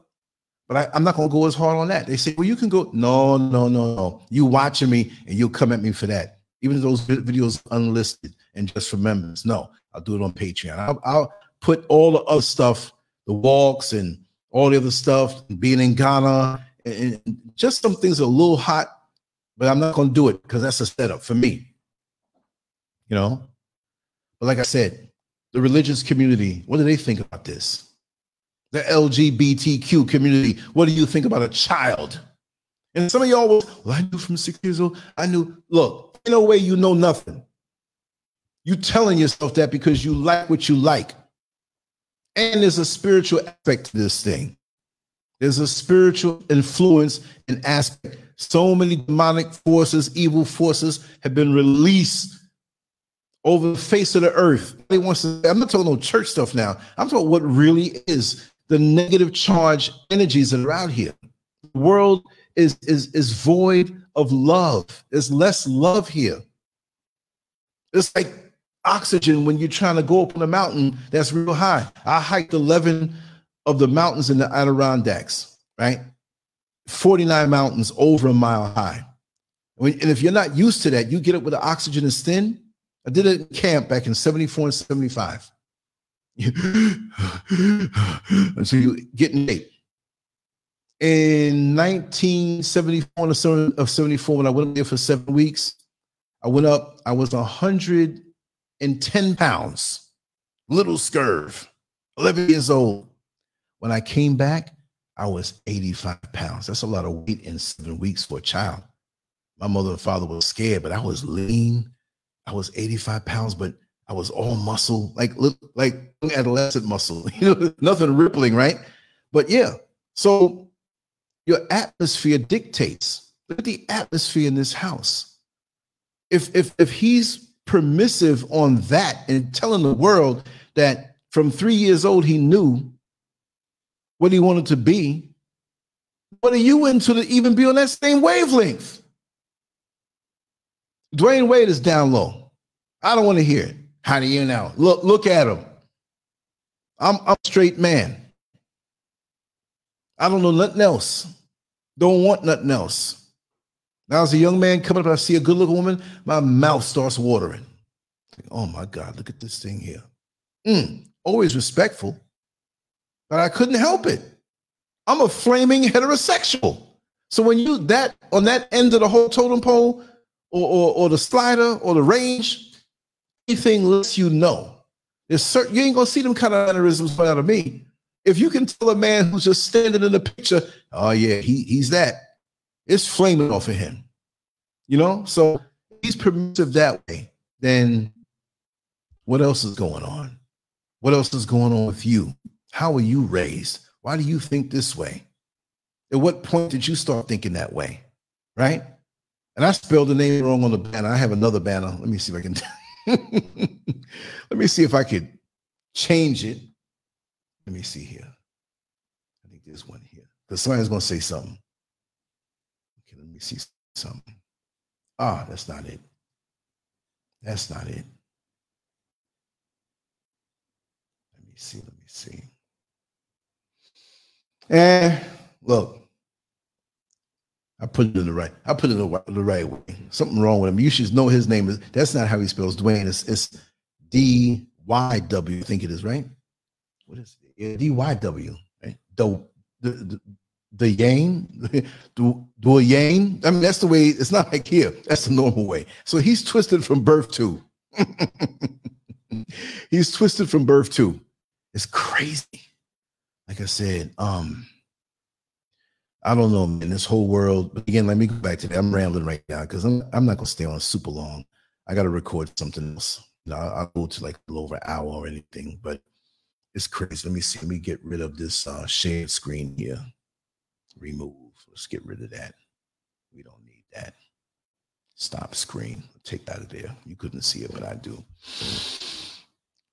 But I'm not gonna go as hard on that. They say, well, you can go. No. You watching me and you'll come at me for that. Even those videos unlisted and just for members. No, I'll do it on Patreon. I'll put all the other stuff, the walks and all the other stuff, being in Ghana, and just some things are a little hot, but I'm not going to do it because that's a setup for me, you know? But like I said, the religious community, what do they think about this? The LGBTQ community, what do you think about a child? And some of y'all will, well, I knew from 6 years old, I knew, look, in no way you know nothing. You telling yourself that because you like what you like. And there's a spiritual aspect to this thing. There's a spiritual influence and aspect. So many demonic forces, evil forces have been released over the face of the earth. They want to, I'm not talking no church stuff now. I'm talking what really is the negative charge energies that are out here. The world is void of love. There's less love here. It's like oxygen when you're trying to go up on a mountain that's real high. I hiked 11 of the mountains in the Adirondacks, right? 49 mountains over a mile high. And if you're not used to that, you get up where the oxygen is thin. I did it in camp back in 74 and 75. And so you get in shape. In 1974 of 74, when I went up there for 7 weeks, I went up, I was 110 pounds, little SCURV, 11 years old. When I came back, I was 85 pounds. That's a lot of weight in 7 weeks for a child. My mother and father were scared, but I was lean. I was 85 pounds, but I was all muscle, like adolescent muscle, you know, nothing rippling, right? But yeah, so your atmosphere dictates. Look at the atmosphere in this house. If he's permissive on that and telling the world that from 3 years old he knew what he wanted to be, what are you into to even be on that same wavelength? Dwayne Wade is down low. I don't want to hear it. How do you know? Look at him. I'm a straight man. I don't know nothing else. Don't want nothing else. Now, as a young man coming up, I see a good-looking woman, my mouth starts watering. Oh my God, look at this thing here. Always respectful, but I couldn't help it. I'm a flaming heterosexual. So when you on that end of the whole totem pole, or the slider or the range, anything lets you know. There's certain, you ain't gonna see them kind of mannerisms out of me. If you can tell a man who's just standing in the picture, oh yeah, he's that, it's flaming off of him. You know, so he's permissive that way. Then what else is going on? What else is going on with you? How were you raised? Why do you think this way? At what point did you start thinking that way? Right? And I spelled the name wrong on the banner. I have another banner. Let me see if I can. Let me see if I could change it. Let me see here. I think there's one here. Because somebody's going to say something. Okay, let me see something. Ah, that's not it. That's not it. Let me see. Let me see. And look, I put it in the right. I put it in the right way. Something wrong with him. You should know his name is. That's not how he spells Dwayne. It's D-Y-W. I think it is, right? What is it? Yeah, D-Y-W. Right? the yang, Dwayne. I mean, that's the way. It's not like here. That's the normal way. So he's twisted from birth too. He's twisted from birth too. It's crazy. Like I said, I don't know, man. This whole world. But again, let me go back to that. I'm rambling right now because I'm not gonna stay on super long. I got to record something else. You know, I'll go to like a little over an hour or anything. But it's crazy. Let me see. Let me get rid of this shared screen here. Remove. Let's get rid of that. We don't need that. Stop screen. Take that out of there. You couldn't see it, but I do.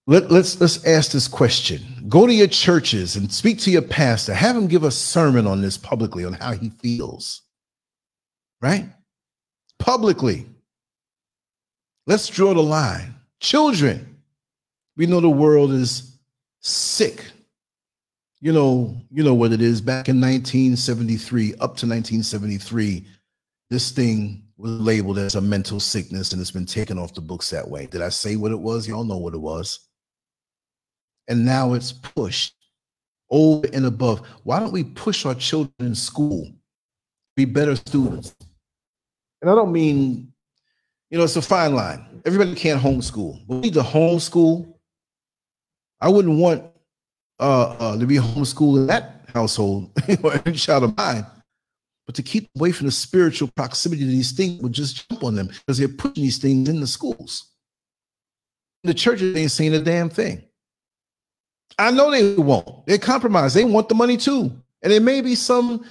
Let's ask this question. Go to your churches and speak to your pastor. Have him give a sermon on this publicly, on how he feels. Right? Publicly. Let's draw the line. Children, we know the world is sick. You know what it is. Back in 1973, up to 1973, this thing was labeled as a mental sickness, and it's been taken off the books that way. Did I say what it was? Y'all know what it was. And now it's pushed over and above. Why don't we push our children in school, be better students? And I don't mean, it's a fine line. Everybody can't homeschool. We need to homeschool. I wouldn't want to be homeschooled in that household or any child of mine, but to keep away from the spiritual proximity to these things would just jump on them because they're putting these things in the schools. The churches ain't saying a damn thing. I know they won't. They're compromised. They want the money too. And there may be some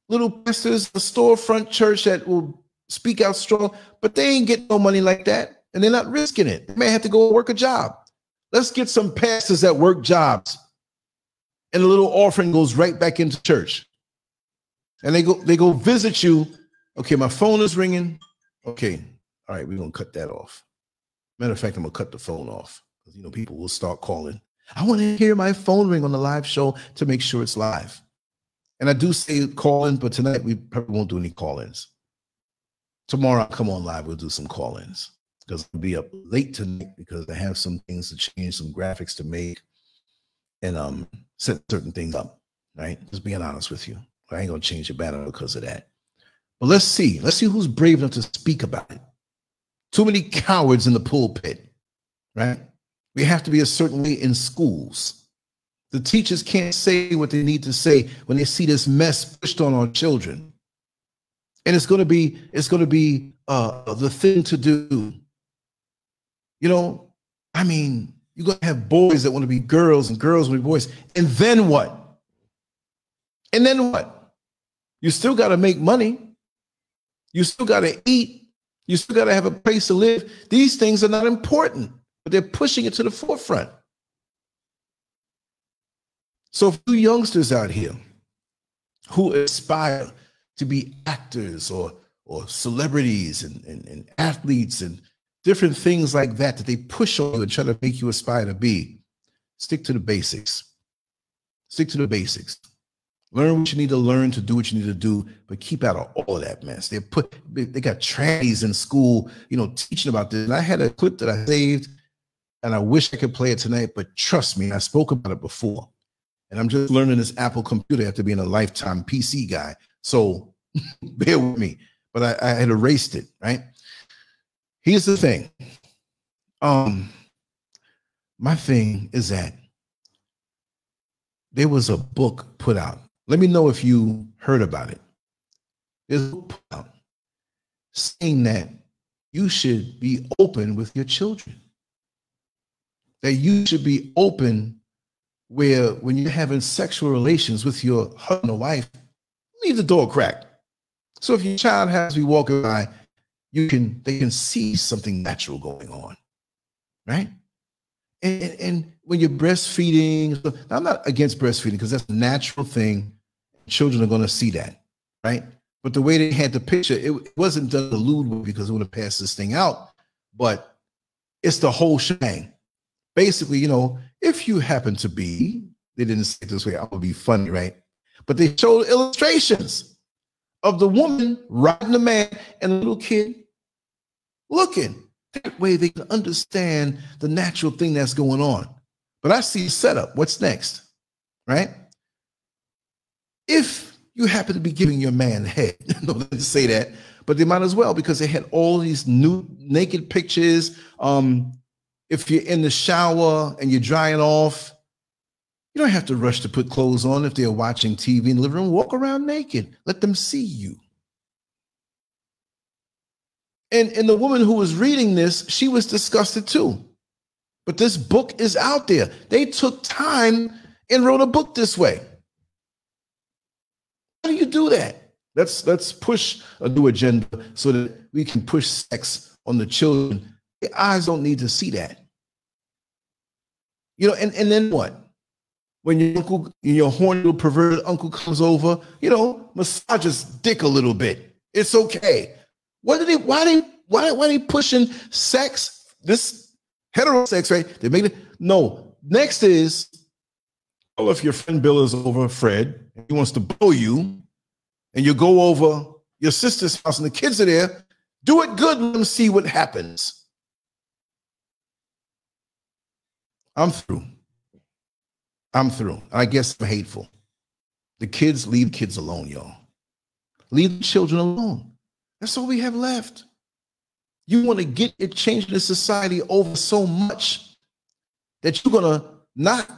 little pastors, a storefront church that will speak out strong, but they ain't getting no money like that. And they're not risking it. They may have to go work a job. Let's get some pastors that work jobs. And the little offering goes right back into church. And they go visit you. Okay, my phone is ringing. Okay, all right, we're gonna cut that off. Matter of fact, I'm gonna cut the phone off because people will start calling. I want to hear my phone ring on the live show to make sure it's live. And I do say call in, but tonight we probably won't do any call-ins. Tomorrow I'll come on live. We'll do some call-ins because I'll be up late tonight because I have some things to change, some graphics to make, and set certain things up. Right? Just being honest with you. I ain't gonna change the banner because of that. But let's see who's brave enough to speak about it. Too many cowards in the pulpit, right? We have to be a certain way in schools. The teachers can't say what they need to say when they see this mess pushed on our children. And it's gonna be the thing to do. I mean, you're gonna have boys that want to be girls and girls want to be boys. And then what? And then what? You still got to make money. You still got to eat. You still got to have a place to live. These things are not important, but they're pushing it to the forefront. So for you youngsters out here who aspire to be actors or celebrities and athletes and different things like that they push on you and try to make you aspire to be, stick to the basics. Stick to the basics. Learn what you need to learn to do what you need to do, but keep out of all of that mess. They got trannies in school, teaching about this. And I had a clip that I saved, and I wish I could play it tonight, but trust me, I spoke about it before. And I'm just learning this Apple computer after being a lifetime PC guy. So bear with me. But I had erased it, right? Here's the thing. My thing is that there was a book put out. Let me know if you heard about it. There's a book put out saying that you should be open with your children. That you should be open where when you're having sexual relations with your husband or wife, leave the door cracked. So if your child has to be walking by, they can see something natural going on, right? And when you're breastfeeding, I'm not against breastfeeding because that's a natural thing. Children are going to see that, right? But the way they had the picture, it wasn't done to lewd with because it would have passed this thing out, but it's the whole shebang. Basically, if you happen to be, they didn't say it this way, I would be funny, right? But they showed illustrations of the woman riding the man and the little kid looking. That way they can understand the natural thing that's going on. But I see setup. What's next? Right? If you happen to be giving your man head. No, they didn't say that, but they might as well, because they had all these new naked pictures. If you're in the shower and you're drying off, you don't have to rush to put clothes on. If they're watching TV in the living room, walk around naked. Let them see you. And the woman who was reading this, she was disgusted too. But this book is out there. They took time and wrote a book this way. How do you do that? Let's push a new agenda so that we can push sex on the children. Their eyes don't need to see that. You know, and then what? When your uncle, your horny little perverted uncle comes over, you know, massage his dick a little bit. It's okay. Why they pushing sex? This hetero sex, right? They make it. No. Next is, well, if your friend Bill is over, Fred, and he wants to blow you, and you go over your sister's house and the kids are there, do it good. Let them see what happens. I'm through. I guess I'm hateful. The kids, leave kids alone, y'all. Leave the children alone. That's all we have left. You want to get it changed in the society over so much that you're going to not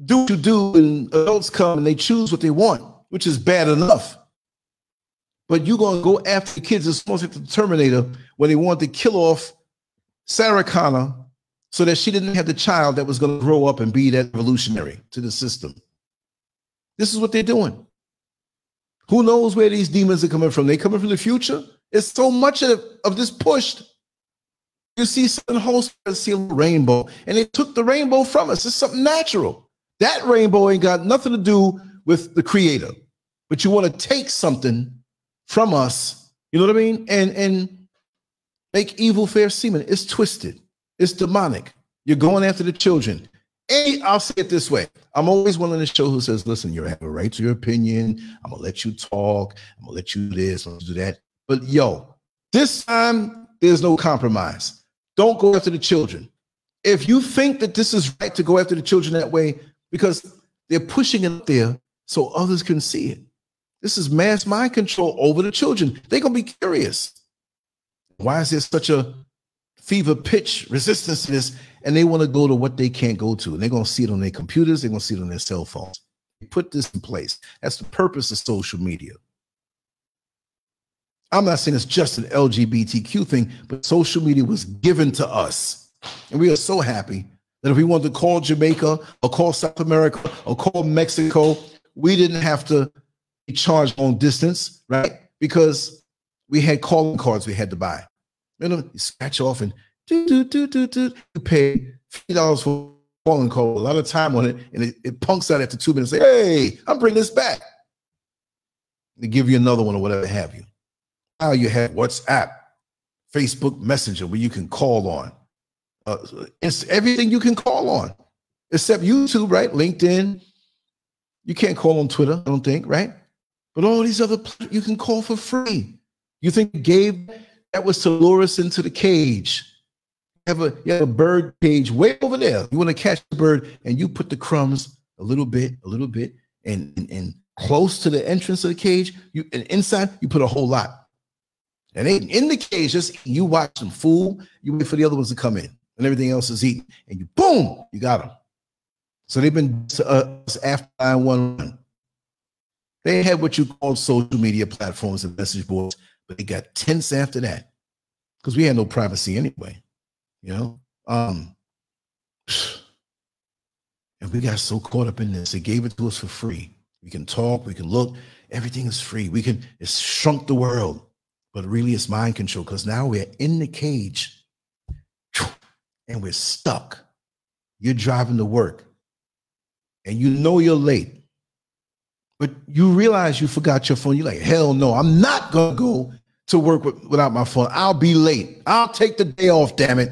do what you do when adults come and they choose what they want, which is bad enough. But you're going to go after the kids as almost like the Terminator when they wanted to kill off Sarah Connor so that she didn't have the child that was going to grow up and be that revolutionary to the system. This is what they're doing. Who knows where these demons are coming from? They coming from the future? It's so much of this pushed. You see certain hosts see a rainbow, and they took the rainbow from us. It's something natural. That rainbow ain't got nothing to do with the creator. But you want to take something from us, you know what I mean? And make evil fair seeming. It's twisted. It's demonic. You're going after the children. And I'll say it this way. I'm always one on the show who says, listen, you have a right to your opinion. I'm going to let you talk. I'm going to let you do this. I'm going to do that. But yo, this time, there's no compromise. Don't go after the children. If you think that this is right to go after the children that way, because they're pushing it up there so others can see it. This is mass mind control over the children. They're going to be curious. Why is there such a fever pitch resistance to this? And they want to go to what they can't go to. And they're going to see it on their computers. They're going to see it on their cell phones. They put this in place. That's the purpose of social media. I'm not saying it's just an LGBTQ thing, but social media was given to us. And we are so happy that if we wanted to call Jamaica or call South America or call Mexico, we didn't have to be charged on distance, right? Because we had calling cards we had to buy. You know, you scratch off and you pay $50 for a calling call, a lot of time on it, and it punks out after 2 minutes. Say, hey, I'm bringing this back. They give you another one or whatever have you. Now you have WhatsApp, Facebook Messenger, where you can call on. It's everything you can call on, except YouTube, right? LinkedIn. You can't call on Twitter, I don't think, right? But all these other, you can call for free. You think Gabe, that was to lure us into the cage. You have a bird cage way over there. You want to catch the bird, and you put the crumbs a little bit, and close to the entrance of the cage. And inside, you put a whole lot. And they in the cage, just you watch them fool. You wait for the other ones to come in, and everything else is eaten. And you boom, you got them. So they've been to us after 911. They had what you call social media platforms and message boards, but they got tense after that because we had no privacy anyway. You know, and we got so caught up in this. They gave it to us for free. We can talk, we can look, everything is free. It's shrunk the world, but really it's mind control because now we're in the cage and we're stuck. You're driving to work and you know you're late, but you realize you forgot your phone. You're like, hell no, I'm not going to go to work without my phone. I'll be late. I'll take the day off, damn it.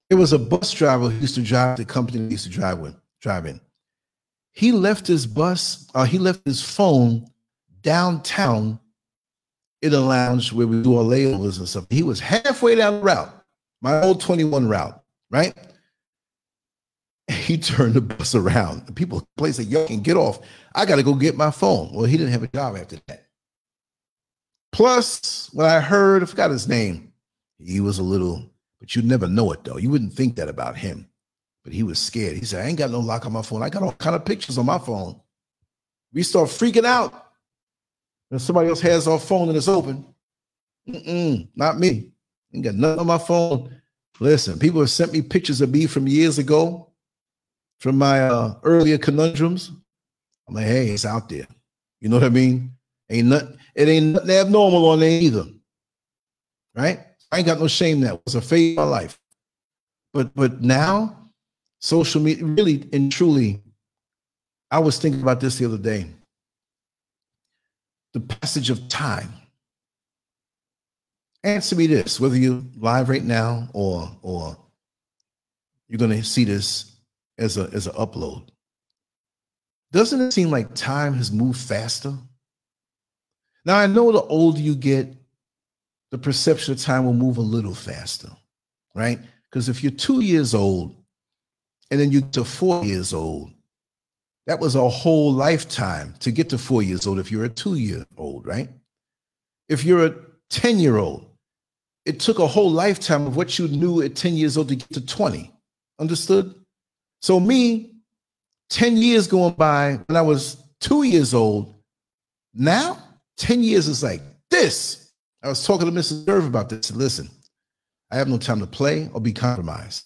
There was a bus driver who used to drive the company he used to drive in. He left his phone downtown in a lounge where we do our layovers and stuff. He was halfway down the route, my old 21 route, right? He turned the bus around. The people place said, "Yo, can get off. I got to go get my phone." Well, he didn't have a job after that. Plus, when I heard, I forgot his name, he was a little, but you'd never know it though. You wouldn't think that about him, but he was scared. He said, "I ain't got no lock on my phone. I got all kind of pictures on my phone." We start freaking out. When somebody else has our phone and it's open. Not me. Ain't got nothing on my phone. Listen, people have sent me pictures of me from years ago, from my earlier conundrums. I'm like, hey, it's out there. You know what I mean? It ain't nothing abnormal on there either. Right? I ain't got no shame in that. It was a phase of my life. But now, social media, really and truly, I was thinking about this the other day. The passage of time. Answer me this, whether you're live right now or you're going to see this as an upload. Doesn't it seem like time has moved faster? Now, I know the older you get, the perception of time will move a little faster, right? Because if you're 2 years old and then you get to 4 years old, that was a whole lifetime to get to 4 years old if you're a 2-year-old, right? If you're a 10-year-old, it took a whole lifetime of what you knew at 10 years old to get to 20. Understood? So me, 10 years going by when I was 2 years old, now 10 years is like this. I was talking to Mrs. SCURV about this. Listen, I have no time to play or be compromised.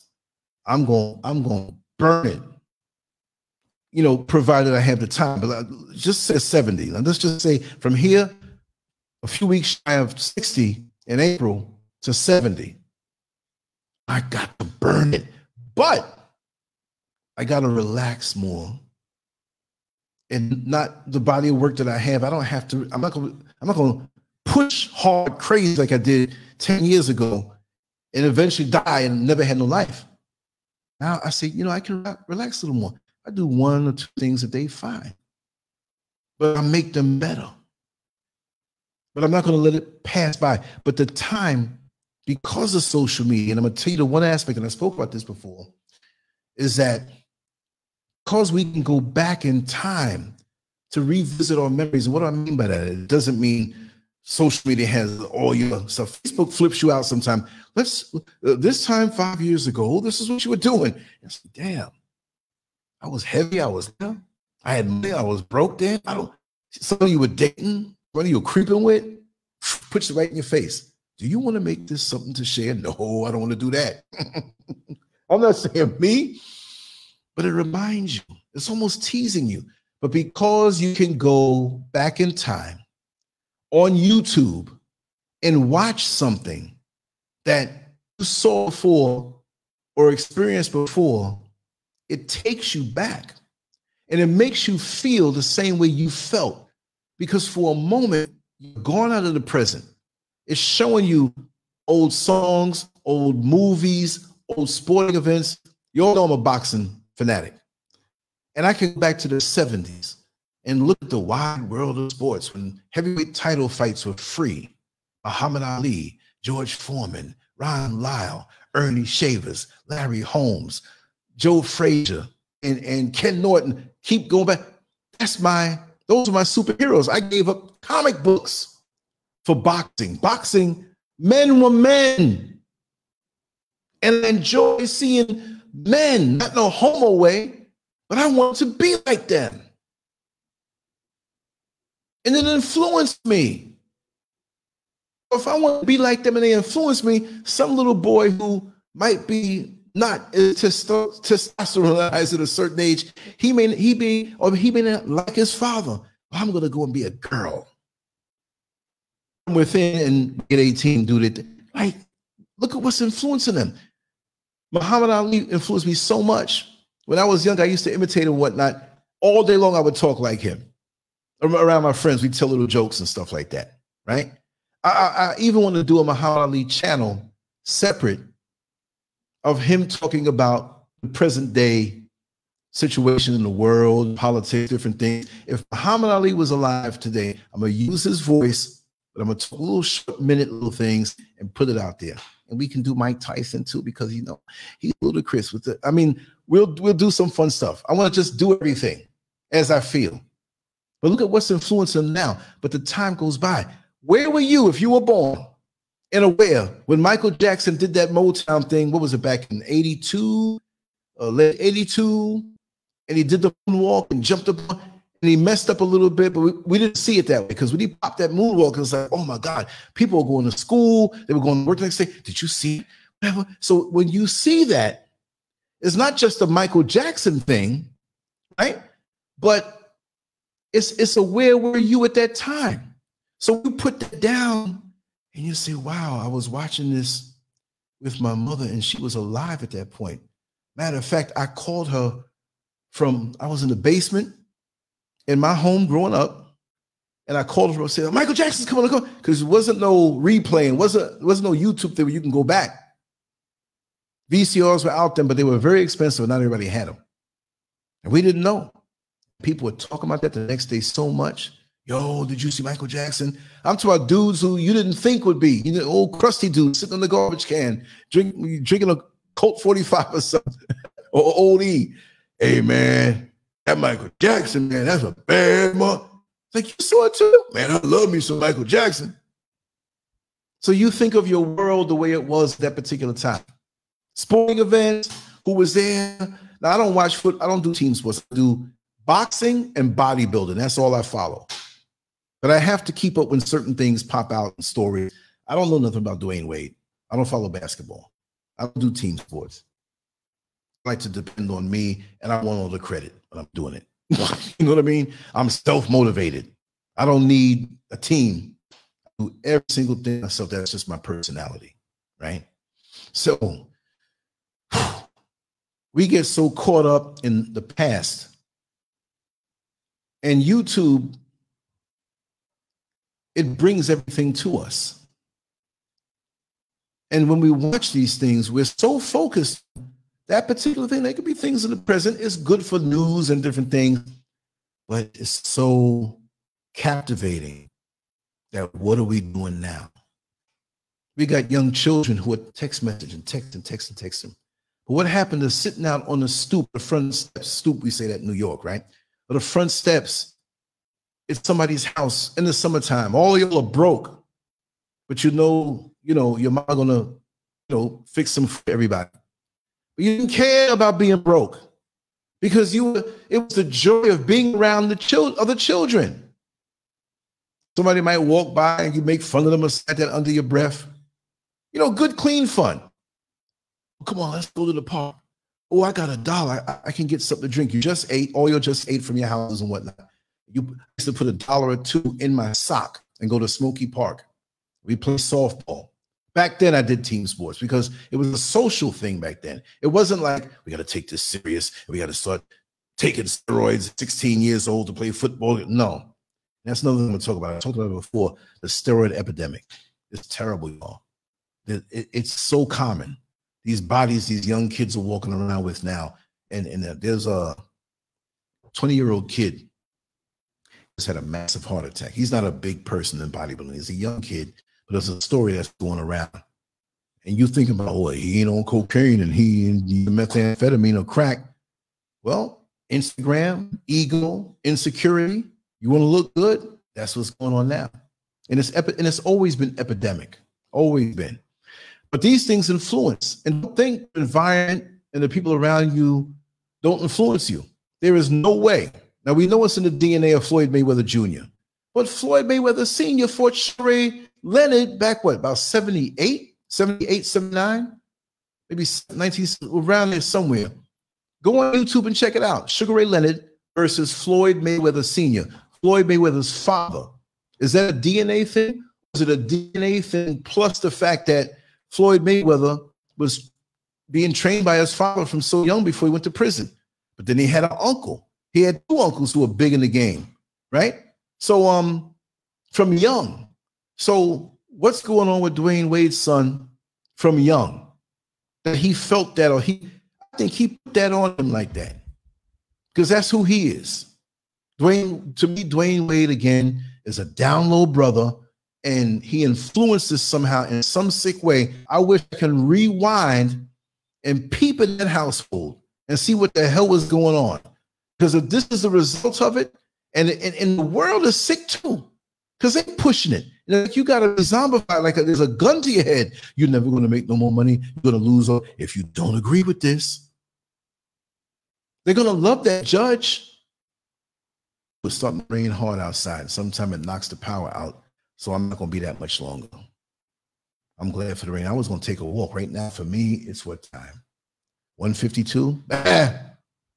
I'm going to burn it, you know, provided I have the time. But just say 70. Now, let's just say from here, a few weeks shy of 60 in April to 70. I got to burn it, but I got to relax more, and not the body of work that I have. I don't have to. I'm not going to push hard, crazy like I did 10 years ago, and eventually die and never had no life. Now I say, you know, I can relax a little more. I do 1 or 2 things a day, fine, but I make them better. But I'm not going to let it pass by. But the time, because of social media, and I'm going to tell you the one aspect, and I spoke about this before, is that because we can go back in time to revisit our memories. And what do I mean by that? It doesn't mean social media has all your stuff. Facebook flips you out sometime. This time 5 years ago, this is what you were doing. It's, damn, I was heavy. I was down. I had money. I was broke then. Some of you were dating, one of you were creeping with, puts it right in your face. Do you want to make this something to share? No, I don't want to do that. I'm not saying me, but it reminds you. It's almost teasing you. But because you can go back in time on YouTube and watch something that you saw before or experienced before, it takes you back and it makes you feel the same way you felt, because for a moment, you're gone out of the present. It's showing you old songs, old movies, old sporting events. You all know I'm a boxing fanatic. And I can go back to the 70s and look at the wide world of sports when heavyweight title fights were free. Muhammad Ali, George Foreman, Ron Lyle, Ernie Shavers, Larry Holmes, Joe Frazier, and Ken Norton. Keep going back. Those are my superheroes. I gave up comic books for boxing. Boxing, men were men. And I enjoy seeing men, not no homo way, but I want to be like them. And it influenced me. If I want to be like them and they influence me, some little boy who might be not testosteronized at a certain age, he may not like his father. I'm going to go and be a girl. I'm within and get 18, do that. Like, look at what's influencing them. Muhammad Ali influenced me so much. When I was young, I used to imitate him and whatnot. All day long, I would talk like him. Around my friends, we'd tell little jokes and stuff like that, right? I even want to do a Muhammad Ali channel separate of him talking about the present day situation in the world, politics, different things. If Muhammad Ali was alive today, I'm going to use his voice, but I'm going to talk little short minute little things and put it out there. And we can do Mike Tyson too, because, you know, he's ludicrous with it. I mean, we'll do some fun stuff. I want to just do everything as I feel. But look at what's influencing them now. But the time goes by. Where were you if you were born and aware when Michael Jackson did that Motown thing? What was it, back in 82, late 82? And he did the moonwalk and jumped up and he messed up a little bit, but we didn't see it that way, because when he popped that moonwalk, it was like, oh my God, people were going to school, they were going to work the next day. Did you see it? Whatever. So when you see that, it's not just a Michael Jackson thing, right? But it's a where were you at that time? So you put that down and you say, wow, I was watching this with my mother and she was alive at that point. Matter of fact, I called her I was in the basement in my home growing up, and I called her and said, Michael Jackson's coming, because there wasn't no replaying, wasn't no YouTube thing where you can go back. VCRs were out there, but they were very expensive, and not everybody had them. And we didn't know. People were talking about that the next day so much. Yo, did you see Michael Jackson? I'm talking about dudes who you didn't think would be, old crusty dudes sitting in the garbage can, drinking a Colt 45 or something, or Old E. Hey, man, that Michael Jackson, man, that's a bad month. Like, you saw it too? Man, I love me some Michael Jackson. So you think of your world the way it was at that particular time. Sporting events, who was there? Now, I don't watch I don't do team sports. I do boxing and bodybuilding. That's all I follow. But I have to keep up when certain things pop out in stories. I don't know nothing about Dwayne Wade. I don't follow basketball. I don't do team sports. I like to depend on me, and I want all the credit when I'm doing it. You know what I mean? I'm self-motivated. I don't need a team. I do every single thing myself. That's just my personality, right? So we get so caught up in the past. And YouTube, it brings everything to us. And when we watch these things, we're so focused. That particular thing, there could be things in the present. It's good for news and different things, but it's so captivating that what are we doing now? We got young children who are text messaging, texting. But what happened to sitting out on the stoop, the front steps, stoop, we say that in New York, right? But the front steps, it's somebody's house in the summertime. All y'all are broke, but your mom gonna, fix them for everybody. But you didn't care about being broke because it was the joy of being around the other children. Somebody might walk by and you make fun of them or say that under your breath. Good, clean fun. Come on, let's go to the park. Oh, I got $1. I can get something to drink. You just ate, all you just ate from your houses and whatnot. You used to put $1 or $2 in my sock and go to Smoky Park. We play softball. Back then, I did team sports because it was a social thing back then. It wasn't like, we got to take this serious. We got to start taking steroids at 16 years old to play football. No, that's another thing I'm going to talk about. I talked about it before, the steroid epidemic. It's terrible, y'all. It's so common. These bodies these young kids are walking around with now. And there's a 20-year-old kid who's had a massive heart attack. He's not a big person in bodybuilding. He's a young kid. But there's a story that's going around. And you think about, oh, he ain't on cocaine and he in methamphetamine or crack. Well, Instagram, ego, insecurity, you want to look good? That's what's going on now. And it's always been epidemic, always been. But these things influence. And don't think the environment and the people around you don't influence you. There is no way. Now, we know it's in the DNA of Floyd Mayweather Jr., but Floyd Mayweather Sr. fought Sugar Leonard back, about 78, 79, maybe 19, around there somewhere. Go on YouTube and check it out. Sugar Ray Leonard versus Floyd Mayweather Sr., Floyd Mayweather's father. Is that a DNA thing? Is it a DNA thing plus the fact that Floyd Mayweather was being trained by his father from so young before he went to prison? But then he had an uncle. He had two uncles who were big in the game, right? So from young. So what's going on with Dwayne Wade's son from young? That he felt that, or I think he put that on him like that. Because that's who he is. To me, Dwayne Wade, again, is a down low brother, and he influences somehow in some sick way. I wish I can rewind and peep in that household and see what the hell was going on. Because if this is the result of it, and the world is sick too, because they're pushing it. You know, like you got to be zombified, like there's a gun to your head. You're never going to make no more money. You're going to lose if you don't agree with this. They're going to love that judge. It's starting to rain hard outside. Sometime it knocks the power out. So I'm not going to be that much longer. I'm glad for the rain. I was going to take a walk right now. For me, it's what time? 1:52?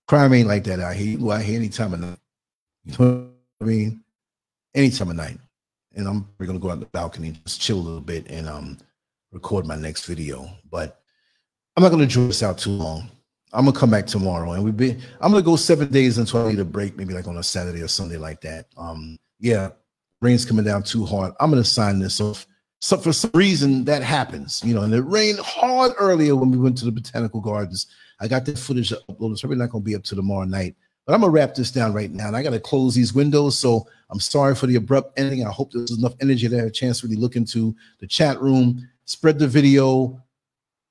Crime ain't like that out here. You go out here any time of night. You know what I mean? Any time of night. And I'm going to go out the balcony, just chill a little bit and record my next video. But I'm not going to draw this out too long. I'm gonna come back tomorrow, and I'm gonna go 7 days until I need a break, maybe like on a Saturday or Sunday like that. Yeah, rain's coming down too hard. I'm gonna sign this off. So for some reason that happens, you know, and it rained hard earlier when we went to the botanical gardens. I got that footage uploaded. It's probably not gonna be up to tomorrow night, but I'm gonna wrap this down right now, and I gotta close these windows. So I'm sorry for the abrupt ending. I hope there's enough energy to have a chance to really look into the chat room, spread the video.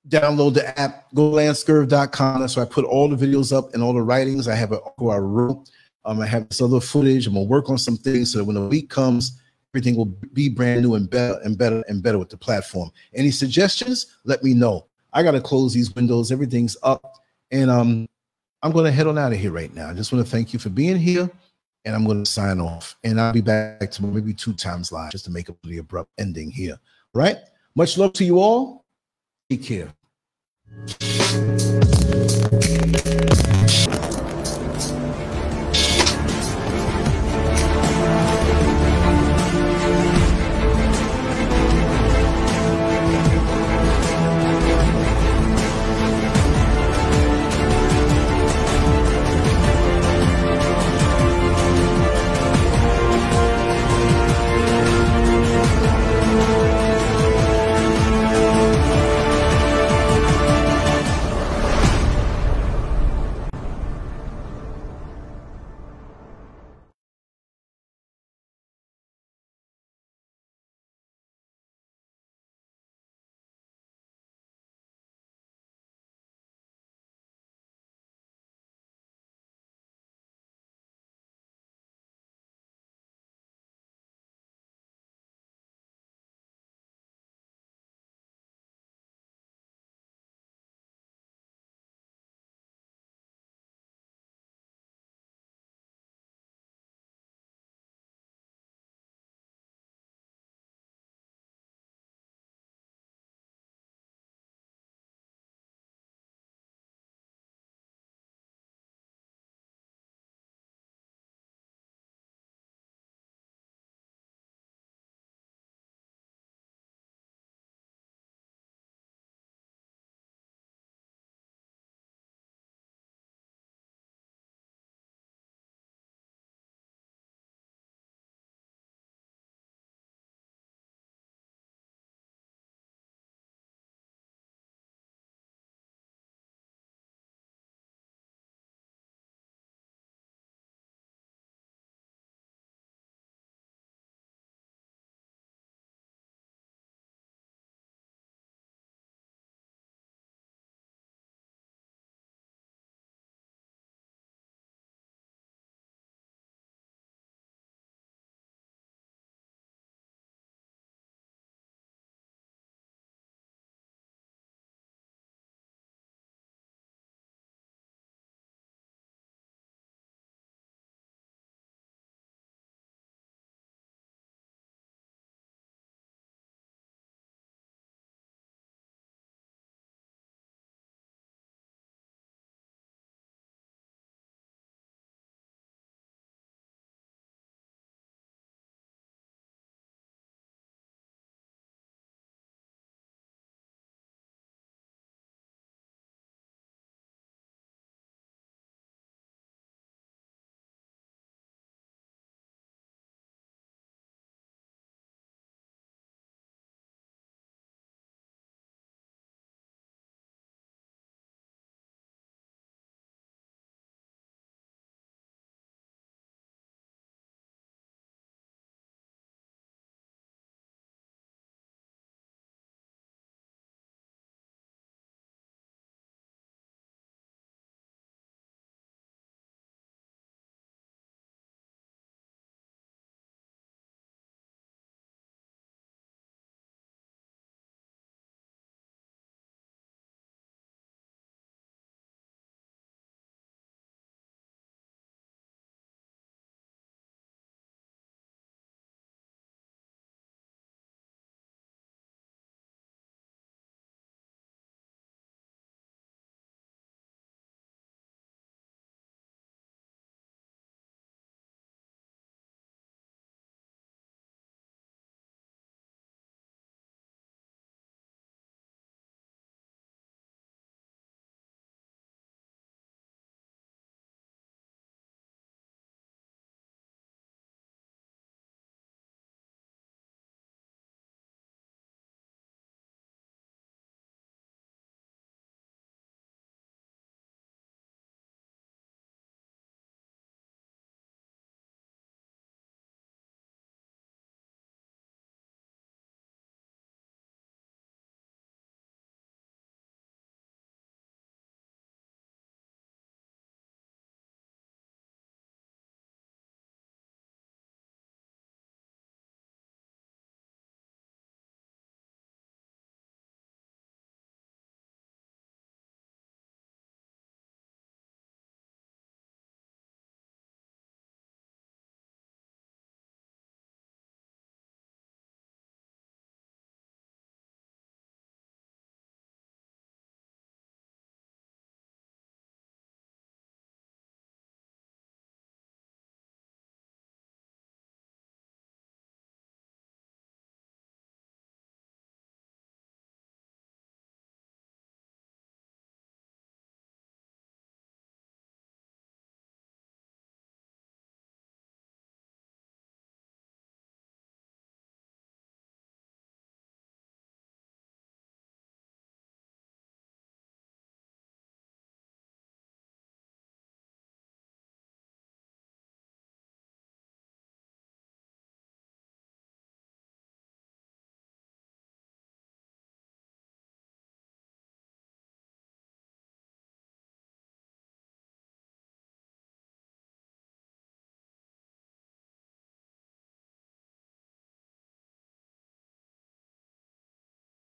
Download the app, go to LanceScurv.com. That's where I put all the videos up and all the writings. I have I wrote. I have this other footage. I'm gonna work on some things so that when the week comes, everything will be brand new and better and better and better with the platform. Any suggestions? Let me know. I gotta close these windows. Everything's up, and I'm gonna head on out of here right now. I just want to thank you for being here, and I'm gonna sign off. And I'll be back tomorrow, maybe 2 times live, just to make up the abrupt ending here. All right? Much love to you all. Take care.